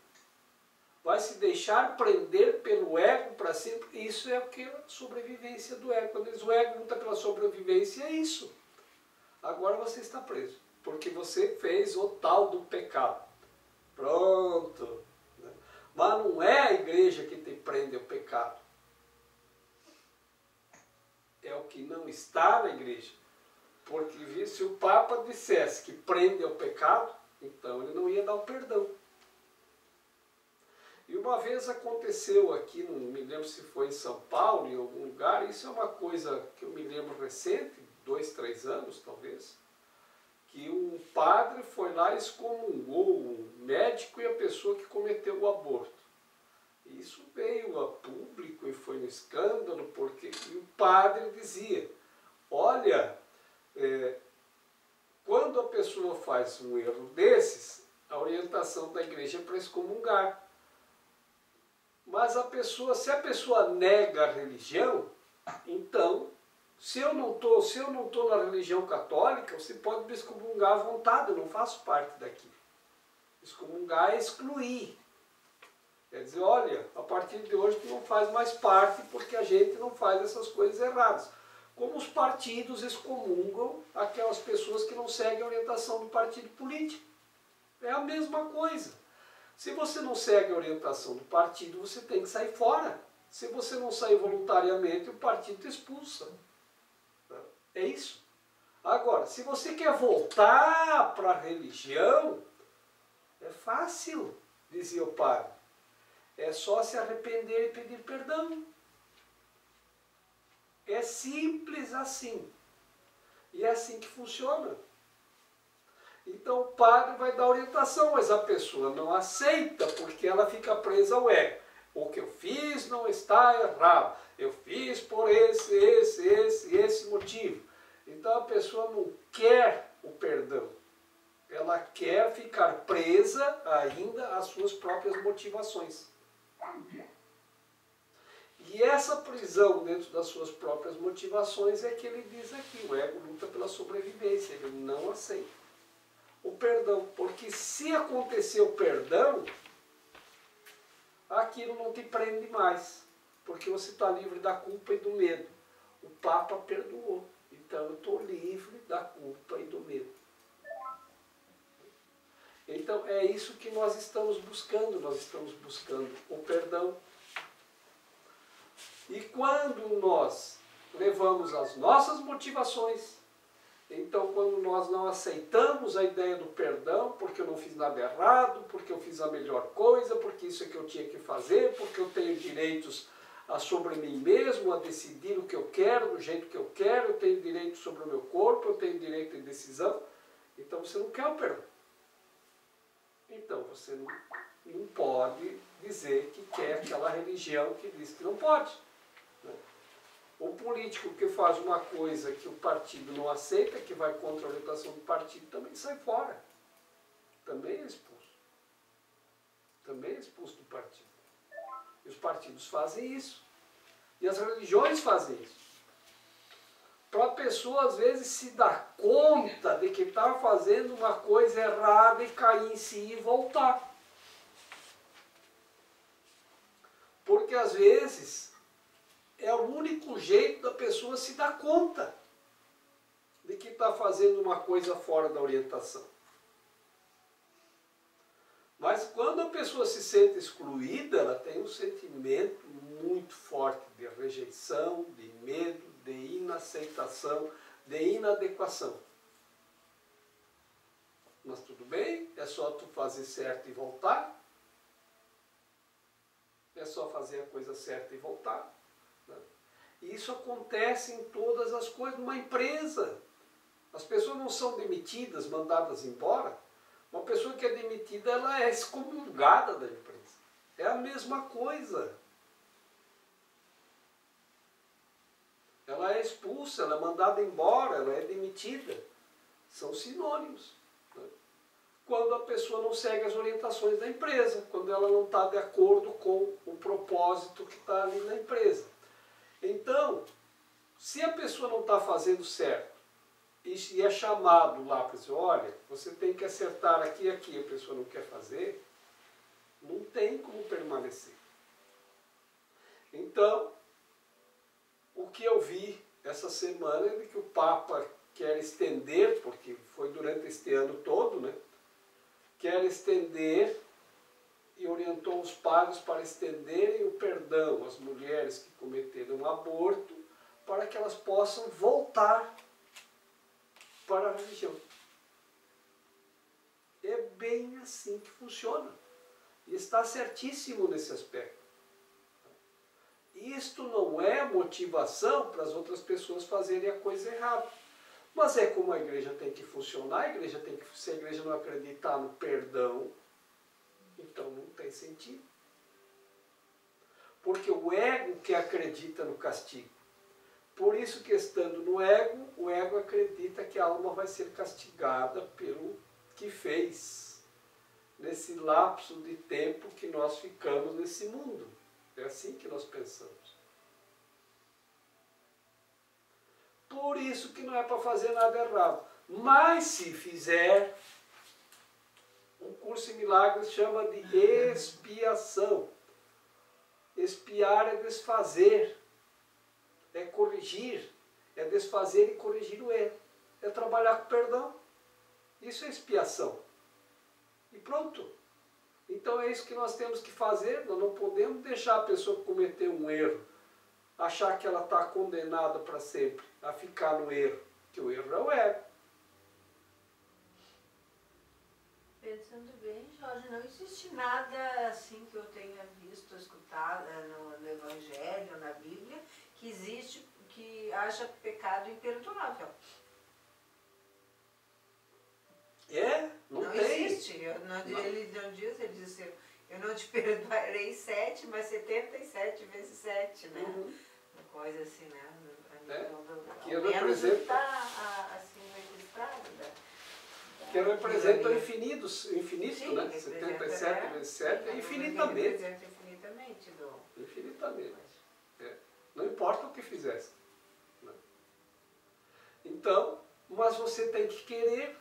Vai se deixar prender pelo ego para sempre? Isso é o que a sobrevivência do ego. Quando diz o ego luta pela sobrevivência, é isso. Agora você está preso. Porque você fez o tal do pecado. Pronto. Mas não é a igreja que te prende ao pecado. É o que não está na igreja. Porque se o Papa dissesse que prende ao pecado, então ele não ia dar o perdão. E uma vez aconteceu aqui, não me lembro se foi em São Paulo, em algum lugar, isso é uma coisa que eu me lembro recente, 2, 3 anos talvez, que um padre foi lá e excomungou um médico e a pessoa que cometeu o aborto. Isso veio a público e foi um escândalo, porque o padre dizia, olha, quando a pessoa faz um erro desses, a orientação da igreja é para excomungar. Mas se a pessoa nega a religião, então, se eu não tô na religião católica, você pode me excomungar à vontade, eu não faço parte daqui. Excomungar é excluir. Quer dizer, olha, a partir de hoje tu não faz mais parte porque a gente não faz essas coisas erradas. Como os partidos excomungam aquelas pessoas que não seguem a orientação do partido político. É a mesma coisa. Se você não segue a orientação do partido, você tem que sair fora. Se você não sair voluntariamente, o partido te expulsa. É isso. Agora, se você quer voltar para a religião, é fácil, dizia o padre. É só se arrepender e pedir perdão. É simples assim. E é assim que funciona. Então o padre vai dar orientação, mas a pessoa não aceita porque ela fica presa ao ego. O que eu fiz não está errado. Eu fiz por esse motivo. Então a pessoa não quer o perdão. Ela quer ficar presa ainda às suas próprias motivações. E essa prisão dentro das suas próprias motivações é que ele diz aqui, o ego luta pela sobrevivência, ele não aceita o perdão, porque se acontecer o perdão, aquilo não te prende mais, porque você está livre da culpa e do medo. O Papa perdoou, então eu estou livre da culpa e do medo. Então é isso que nós estamos buscando o perdão. E quando nós levamos as nossas motivações, então quando nós não aceitamos a ideia do perdão, porque eu não fiz nada errado, porque eu fiz a melhor coisa, porque isso é que eu tinha que fazer, porque eu tenho direitos sobre mim mesmo, a decidir o que eu quero, do jeito que eu quero, eu tenho direito sobre o meu corpo, eu tenho direito de decisão, então você não quer o perdão. Então você não pode dizer que quer aquela religião que diz que não pode. O político que faz uma coisa que o partido não aceita, que vai contra a orientação do partido, também sai fora. Também é expulso. Também é expulso do partido. E os partidos fazem isso. E as religiões fazem isso. Para a pessoa, às vezes, se dar conta de que está fazendo uma coisa errada e cair em si e voltar. Porque, às vezes, é o único jeito da pessoa se dar conta de que está fazendo uma coisa fora da orientação. Mas quando a pessoa se sente excluída, ela tem um sentimento muito forte de rejeição, de medo, de inaceitação, de inadequação. Mas tudo bem, é só tu fazer certo e voltar. É só fazer a coisa certa e voltar. E isso acontece em todas as coisas, numa empresa. As pessoas não são demitidas, mandadas embora. Uma pessoa que é demitida, ela é excomungada da empresa. É a mesma coisa. Ela é expulsa, ela é mandada embora, ela é demitida. São sinônimos. Quando a pessoa não segue as orientações da empresa, quando ela não está de acordo com o propósito que está ali na empresa. Então, se a pessoa não está fazendo certo e é chamado lá para dizer, olha, você tem que acertar aqui e aqui, a pessoa não quer fazer, não tem como permanecer. Então, o que eu vi essa semana é que o Papa quer estender, porque foi durante este ano todo, né? Quer estender e orientou os padres para estenderem o perdão às mulheres que cometeram aborto, para que elas possam voltar para a religião. É bem assim que funciona. E está certíssimo nesse aspecto. Isto não é motivação para as outras pessoas fazerem a coisa errada. Mas é como a igreja tem que funcionar, a igreja tem que, se a igreja não acreditar no perdão, então não tem sentido. Porque o ego que acredita no castigo. Por isso que estando no ego, o ego acredita que a alma vai ser castigada pelo que fez. Nesse lapso de tempo que nós ficamos nesse mundo. É assim que nós pensamos. Por isso que não é para fazer nada errado. Mas se fizer, um curso em milagres chama de expiação. Expiar é desfazer, é corrigir, é desfazer e corrigir o erro. É trabalhar com perdão. Isso é expiação. E pronto. Então é isso que nós temos que fazer. Nós não podemos deixar a pessoa cometer um erro, achar que ela está condenada para sempre a ficar no erro, que o erro é o ego. Pensando bem, Jorge, não existe nada assim que eu tenha visto, escutado no Evangelho, na Bíblia, que existe, que haja pecado imperdoável. Não tem. existe. Ele não diz, ele diz assim, eu não te perdoarei 7, mas 77 vezes 7, né? Uma coisa assim, né? Que representa, está assim registrado, né? Que representa o infinito, Sim, né? 77 vezes 7 é infinitamente. Representa infinitamente. Infinitamente. Não importa o que fizesse. Né? Então, mas você tem que querer.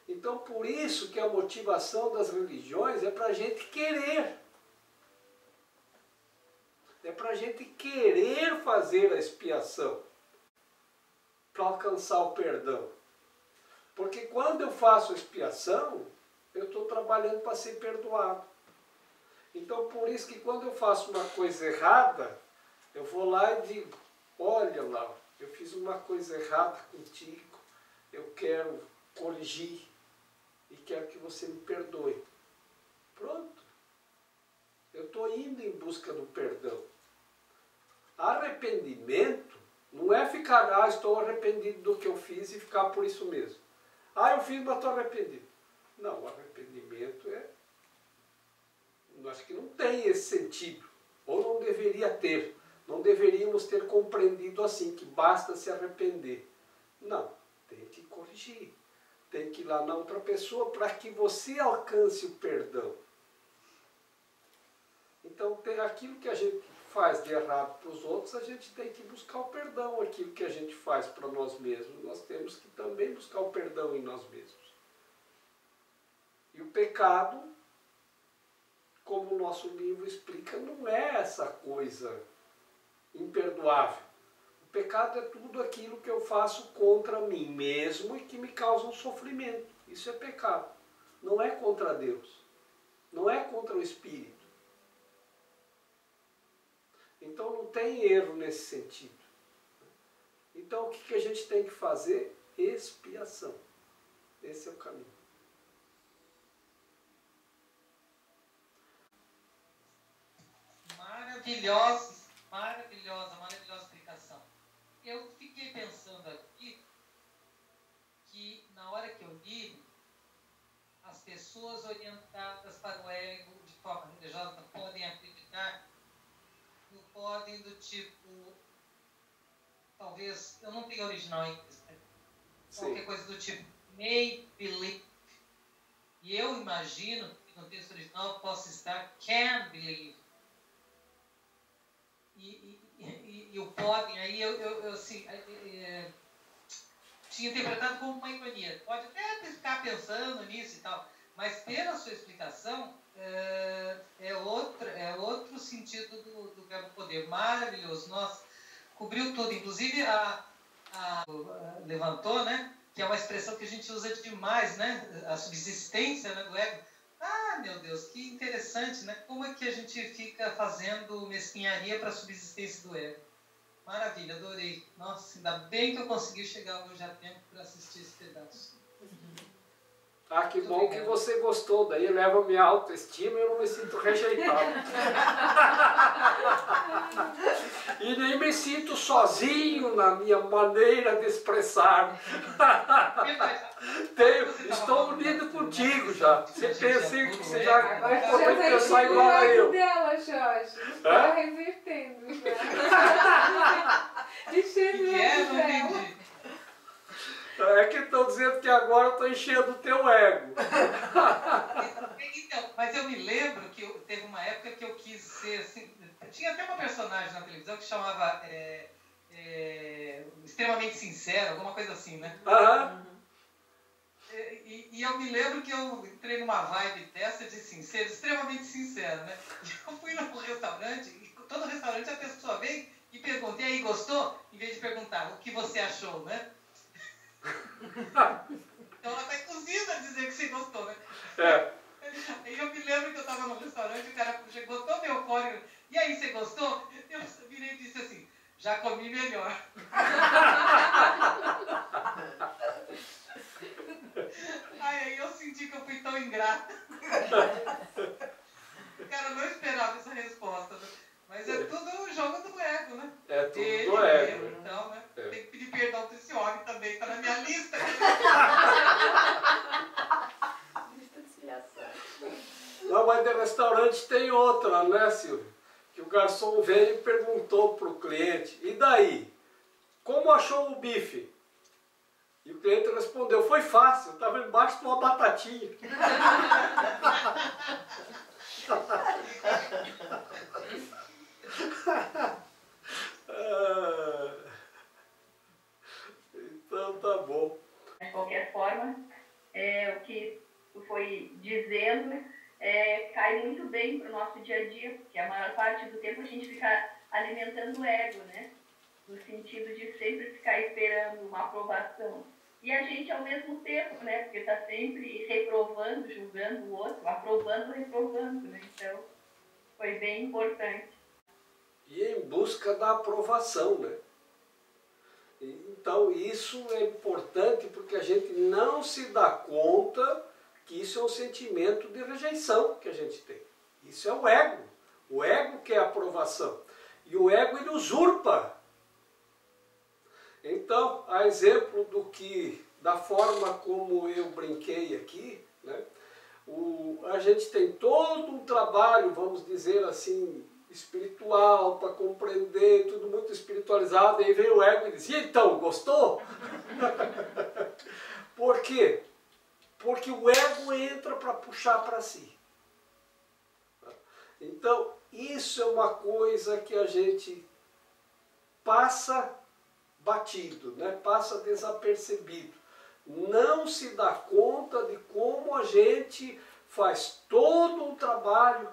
Então, por isso que a motivação das religiões é para a gente querer. É para a gente querer fazer a expiação, para alcançar o perdão. Porque quando eu faço a expiação, eu estou trabalhando para ser perdoado. Então, por isso que quando eu faço uma coisa errada, eu vou lá e digo, olha lá, eu fiz uma coisa errada contigo, eu quero corrigir e quero que você me perdoe. Pronto. Eu estou indo em busca do perdão. Arrependimento não é ficar, estou arrependido do que eu fiz e ficar por isso mesmo. Eu fiz, mas estou arrependido. Não, o arrependimento acho que não tem esse sentido. Ou não deveria ter. Não deveríamos ter compreendido assim, que basta se arrepender. Não, tem que corrigir. Tem que ir lá na outra pessoa para que você alcance o perdão. Então, tem aquilo que a gente faz de errado para os outros, a gente tem que buscar o perdão. Aquilo que a gente faz para nós mesmos, nós temos que também buscar o perdão em nós mesmos. E o pecado, como o nosso livro explica, não é essa coisa imperdoável. O pecado é tudo aquilo que eu faço contra mim mesmo e que me causa um sofrimento. Isso é pecado. Não é contra Deus. Não é contra o Espírito. Então não tem erro nesse sentido. Então o que a gente tem que fazer? Expiação. Esse é o caminho. Maravilhosa explicação. Eu fiquei pensando aqui que na hora que eu li, as pessoas orientadas para o ego de forma religiosa podem acreditar, não podem do tipo, talvez, eu não tenho original em inglês, né? Qualquer coisa do tipo may believe. E eu imagino que no texto original possa estar can believe. E o podem, aí eu assim, tinha interpretado como uma ironia. Pode até ficar pensando nisso e tal, mas pela sua explicação, é outro sentido do verbo poder. Maravilhoso, nossa, cobriu tudo. Inclusive, levantou, né, que é uma expressão que a gente usa demais, né, a subsistência, né, do ego. Meu Deus, que interessante, né? Como é que a gente fica fazendo mesquinharia para a subsistência do ego? Maravilha, adorei. Nossa, ainda bem que eu consegui chegar hoje a tempo para assistir esse pedaço. Ah, que bom que você gostou, daí eleva minha autoestima e eu não me sinto rejeitado. E nem me sinto sozinho na minha maneira de expressar. Estou unido contigo já. Você pensa que você já Agora pode já vai pensar no igual a ego eu. dela, Jorge. Está revertendo já. Enchendo o Não ego dela. entendi. É que estão dizendo que agora eu estou enchendo o teu ego. Então, mas eu me lembro que teve uma época que eu quis ser assim. Tinha até uma personagem na televisão que chamava Extremamente Sincero, alguma coisa assim, né? Aham. E eu me lembro que eu entrei numa vibe dessa de sincero, extremamente sincero, né? Eu fui num restaurante, e todo restaurante a pessoa vem e pergunta, e aí, gostou? Em vez de perguntar o que você achou, né? Então ela está inclusive a dizer que você gostou, né? É. Aí eu me lembro que eu estava no restaurante, o cara chegou todo eufórico, e aí, você gostou? Eu virei e disse assim, já comi melhor. Aí eu senti que eu fui tão ingrata. O cara não esperava essa resposta, né? Mas é tudo o jogo do ego, né? É tudo Ele do ego. mesmo, então, né? É. Tem que pedir perdão para esse homem também, tá na minha lista. Não, mas de restaurante tem outra, né, Silvio? Que o garçom veio e perguntou para o cliente, e daí? Como achou o bife? E o cliente respondeu, foi fácil, estava embaixo de uma batatinha. Então tá bom. De qualquer forma, o que tu foi dizendo cai muito bem para o nosso dia a dia, porque a maior parte do tempo a gente fica alimentando o ego, né? No sentido de sempre ficar esperando uma aprovação. E a gente, ao mesmo tempo, né? Porque está sempre reprovando, julgando o outro, aprovando, reprovando, né? Então, foi bem importante. E em busca da aprovação, né? Então isso é importante porque a gente não se dá conta que isso é um sentimento de rejeição que a gente tem. Isso é o ego. O ego quer aprovação. E o ego ele usurpa. Então, a exemplo da forma como eu brinquei aqui, né? A gente tem todo um trabalho, vamos dizer assim, espiritual, para compreender, tudo muito espiritualizado, e aí vem o ego e diz, e então, gostou? Por quê? Porque o ego entra para puxar para si. Então, isso é uma coisa que a gente passa batido, né? Passa desapercebido. Não se dá conta de como a gente faz todo um trabalho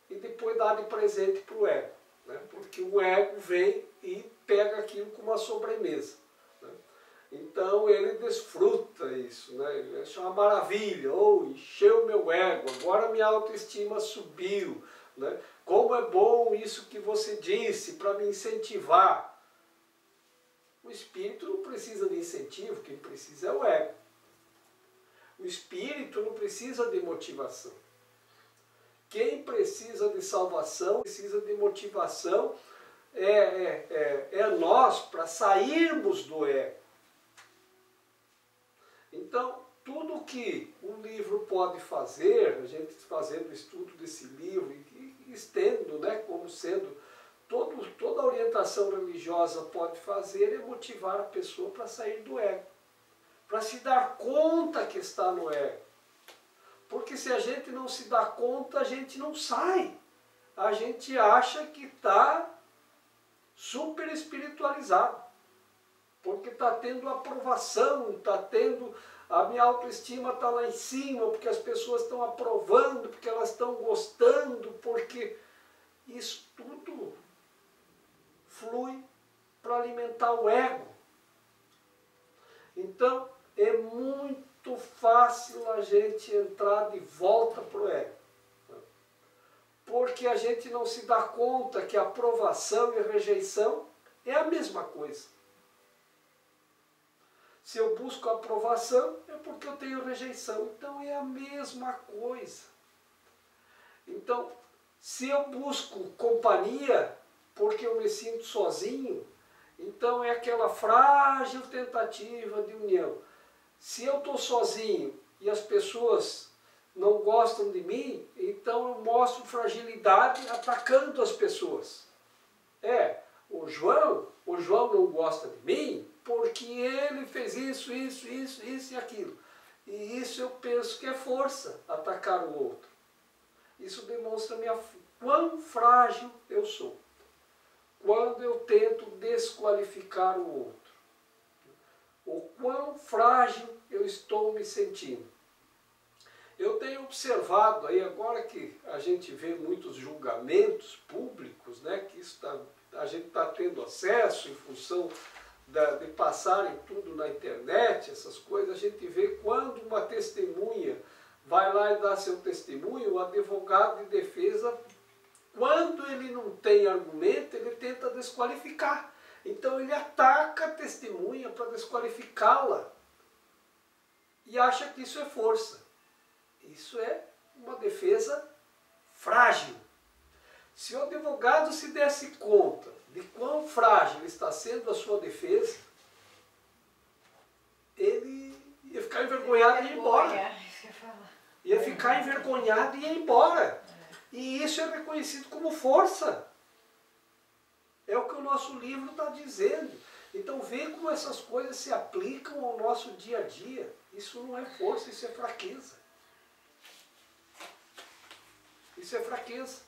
e depois dá de presente para o ego, né? Porque o ego vem e pega aquilo com uma sobremesa, né? Então ele desfruta isso, né? Ele acha uma maravilha, encheu meu ego, agora minha autoestima subiu, né? Como é bom isso que você disse para me incentivar. O espírito não precisa de incentivo, quem precisa é o ego. O espírito não precisa de motivação. Quem precisa de salvação, precisa de motivação, é nós para sairmos do ego. Então, tudo que um livro pode fazer, a gente fazendo o estudo desse livro e estendo, né, como sendo toda a orientação religiosa pode fazer é motivar a pessoa para sair do ego, para se dar conta que está no ego. Porque se a gente não se dá conta, a gente não sai. A gente acha que está super espiritualizado, porque está tendo aprovação, está tendo... A minha autoestima está lá em cima, porque as pessoas estão aprovando, porque elas estão gostando, porque isso tudo flui para alimentar o ego. Então, é muito fácil a gente entrar de volta para o ego. Porque a gente não se dá conta que aprovação e rejeição é a mesma coisa. Se eu busco aprovação, é porque eu tenho rejeição. Então é a mesma coisa. Então, se eu busco companhia, porque eu me sinto sozinho, então é aquela frágil tentativa de união. Se eu estou sozinho e as pessoas não gostam de mim, então eu mostro fragilidade atacando as pessoas. O João não gosta de mim porque ele fez isso e aquilo. E isso eu penso que é força, atacar o outro. Isso demonstra quão frágil eu sou. Quando eu tento desqualificar o outro. O quão frágil eu estou me sentindo. Eu tenho observado aí, agora que a gente vê muitos julgamentos públicos, né, que a gente está tendo acesso em função de passarem tudo na internet, essas coisas, a gente vê quando uma testemunha vai lá e dá seu testemunho, o advogado de defesa, quando ele não tem argumento, ele tenta desqualificar. Então ele ataca a testemunha para desqualificá-la e acha que isso é força. Isso é uma defesa frágil. Se o advogado se desse conta de quão frágil está sendo a sua defesa, ele ia ficar envergonhado e ir embora. Ia ficar envergonhado e ir embora. E isso é reconhecido como força. É o que o nosso livro está dizendo. Então vê como essas coisas se aplicam ao nosso dia a dia. Isso não é força, isso é fraqueza. Isso é fraqueza.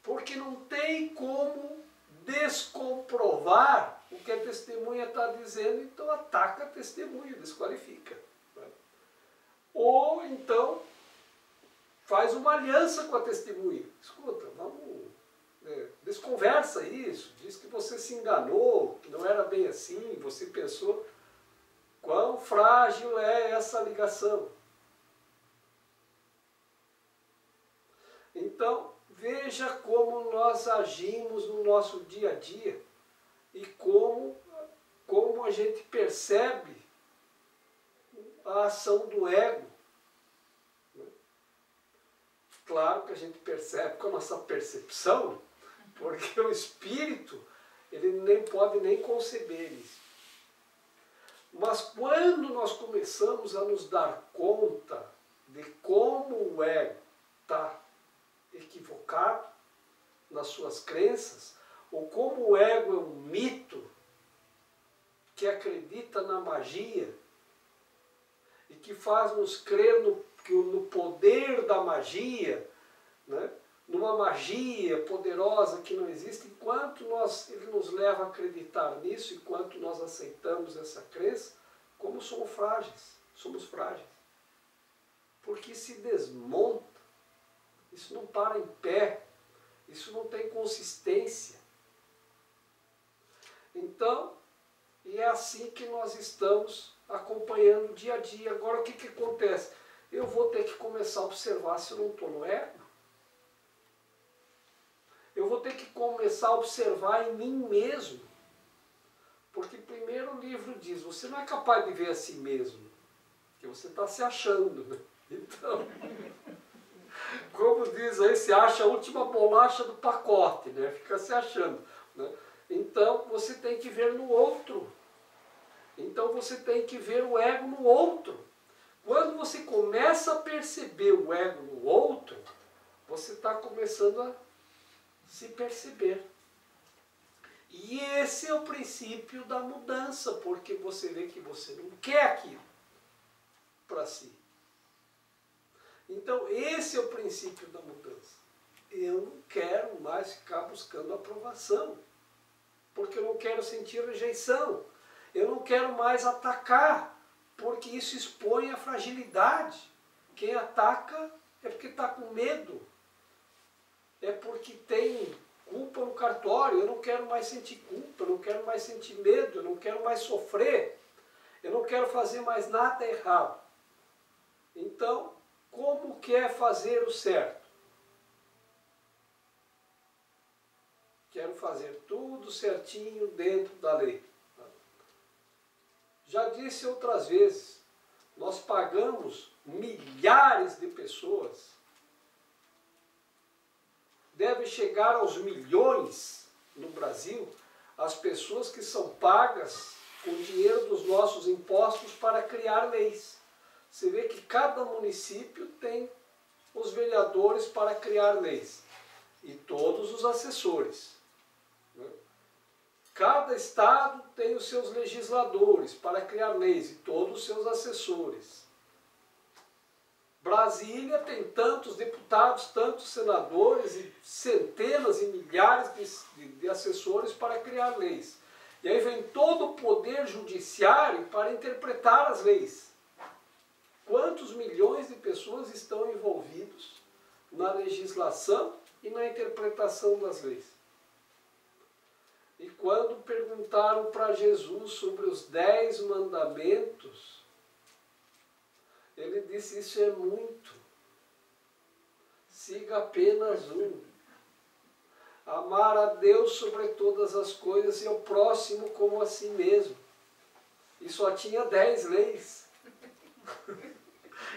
Porque não tem como descomprovar o que a testemunha está dizendo, então ataca a testemunha, desqualifica. Ou então faz uma aliança com a testemunha. Escuta, vamos, desconversa isso, diz que você se enganou, que não era bem assim, você pensou. Quão frágil é essa ligação? Então, veja como nós agimos no nosso dia a dia e como a gente percebe a ação do ego. Claro que a gente percebe com a nossa percepção, porque o espírito ele nem pode nem conceber isso. Mas quando nós começamos a nos dar conta de como o ego está equivocado nas suas crenças, ou como o ego é um mito que acredita na magia e que faz-nos crer no poder da magia, né? Numa magia poderosa que não existe, enquanto ele nos leva a acreditar nisso, enquanto nós aceitamos essa crença, como somos frágeis. Porque se desmonta, isso não para em pé, isso não tem consistência. Então, e é assim que nós estamos acompanhando o dia a dia. Agora o que acontece? Eu vou ter que começar a observar se eu não estou no ego. Eu vou ter que começar a observar em mim mesmo. Porque primeiro o livro diz, você não é capaz de ver a si mesmo, porque você está se achando, né? Então, como diz aí, se acha a última bolacha do pacote, né? Fica se achando, né? Então você tem que ver no outro. Então você tem que ver o ego no outro. Quando você começa a perceber o ego no outro, você está começando a se perceber. E esse é o princípio da mudança, porque você vê que você não quer aquilo para si. Então esse é o princípio da mudança. Eu não quero mais ficar buscando aprovação, porque eu não quero sentir rejeição. Eu não quero mais atacar, porque isso expõe a fragilidade. Quem ataca é porque está com medo. É porque tem culpa no cartório. Eu não quero mais sentir culpa, eu não quero mais sentir medo, eu não quero mais sofrer. Eu não quero fazer mais nada errado. Então, como que é fazer o certo? Quero fazer tudo certinho dentro da lei. Já disse outras vezes, nós pagamos milhares de pessoas, deve chegar aos milhões no Brasil, as pessoas que são pagas com dinheiro dos nossos impostos para criar leis. Você vê que cada município tem os vereadores para criar leis e todos os assessores. Cada estado tem os seus legisladores para criar leis e todos os seus assessores. Brasília tem tantos deputados, tantos senadores e centenas e milhares de assessores para criar leis. E aí vem todo o poder judiciário para interpretar as leis. Quantos milhões de pessoas estão envolvidos na legislação e na interpretação das leis? E quando perguntaram para Jesus sobre os 10 mandamentos, ele disse, isso é muito. Siga apenas um. Amar a Deus sobre todas as coisas e ao próximo como a si mesmo. E só tinha 10 leis.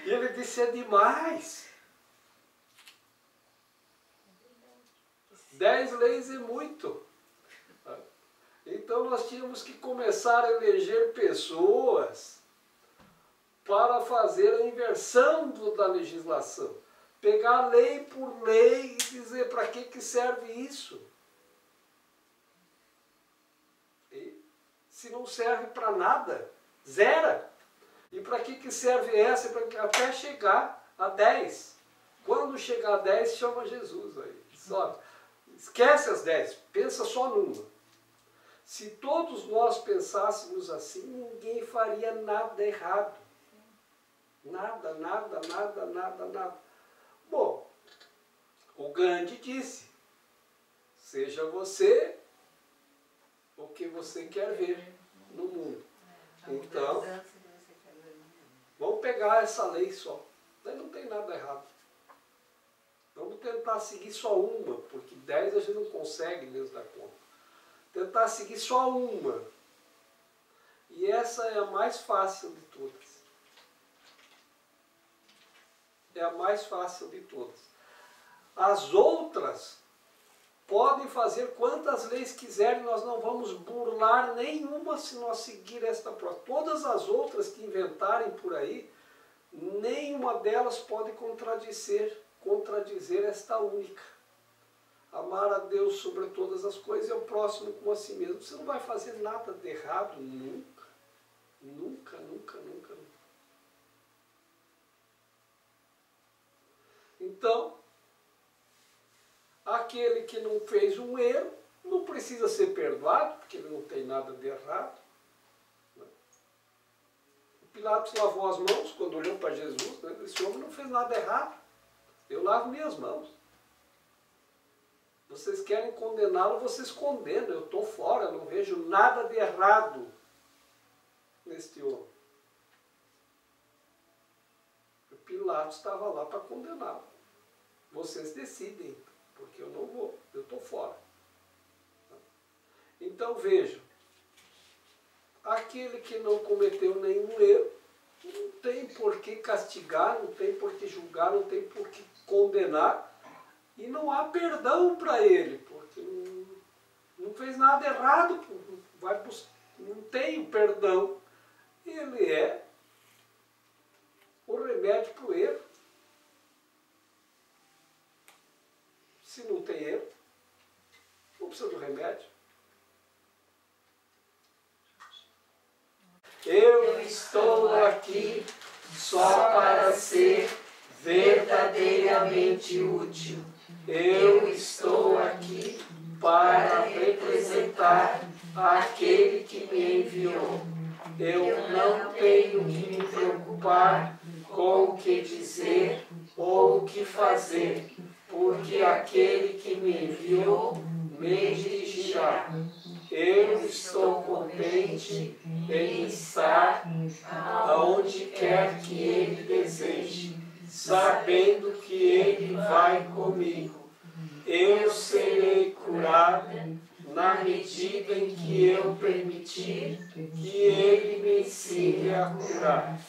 E ele disse, é demais. 10 leis é muito. Então nós tínhamos que começar a eleger pessoas para fazer a inversão da legislação. Pegar lei por lei e dizer para que serve isso. E se não serve para nada, zera. E para que serve essa? Até chegar a 10. Quando chegar a 10, chama Jesus aí. Só, esquece as 10, pensa só numa. Se todos nós pensássemos assim, ninguém faria nada errado. Nada, nada, nada, nada, nada. Bom, o Gandhi disse, seja você o que você quer ver no mundo. Então, vamos pegar essa lei só. Daí não tem nada errado. Vamos tentar seguir só uma, porque 10 a gente não consegue mesmo dar conta. Tentar seguir só uma. E essa é a mais fácil de todas. É a mais fácil de todas. As outras podem fazer quantas leis quiserem, nós não vamos burlar nenhuma se nós seguir esta prova. Todas as outras que inventarem por aí, nenhuma delas pode contradizer esta única. Amar a Deus sobre todas as coisas e ao próximo como a si mesmo. Você não vai fazer nada de errado nunca. Nunca, nunca, nunca, nunca. Então, aquele que não fez um erro não precisa ser perdoado, porque ele não tem nada de errado. O Pilatos lavou as mãos quando olhou para Jesus, né? Esse homem não fez nada errado. Eu lavo minhas mãos. Vocês querem condená-lo, vocês condenam. Eu estou fora, eu não vejo nada de errado neste homem. O Pilatos estava lá para condená-lo. Vocês decidem, porque eu não vou, eu estou fora. Então vejam, aquele que não cometeu nenhum erro, não tem por que castigar, não tem por que julgar, não tem por que condenar, e não há perdão para ele, porque não fez nada errado, não tem o perdão. Ele é o remédio para o erro. Se não tem erro, não precisa do remédio. Eu estou aqui só para ser verdadeiramente útil. Eu estou aqui para representar aquele que me enviou. Eu não tenho que me preocupar com o que dizer ou o que fazer, porque aquele que me enviou me dirigirá. Eu estou contente em estar aonde quer que Ele deseje, sabendo que Ele vai comigo. Eu serei curado na medida em que eu permitir que Ele me ensine a curar.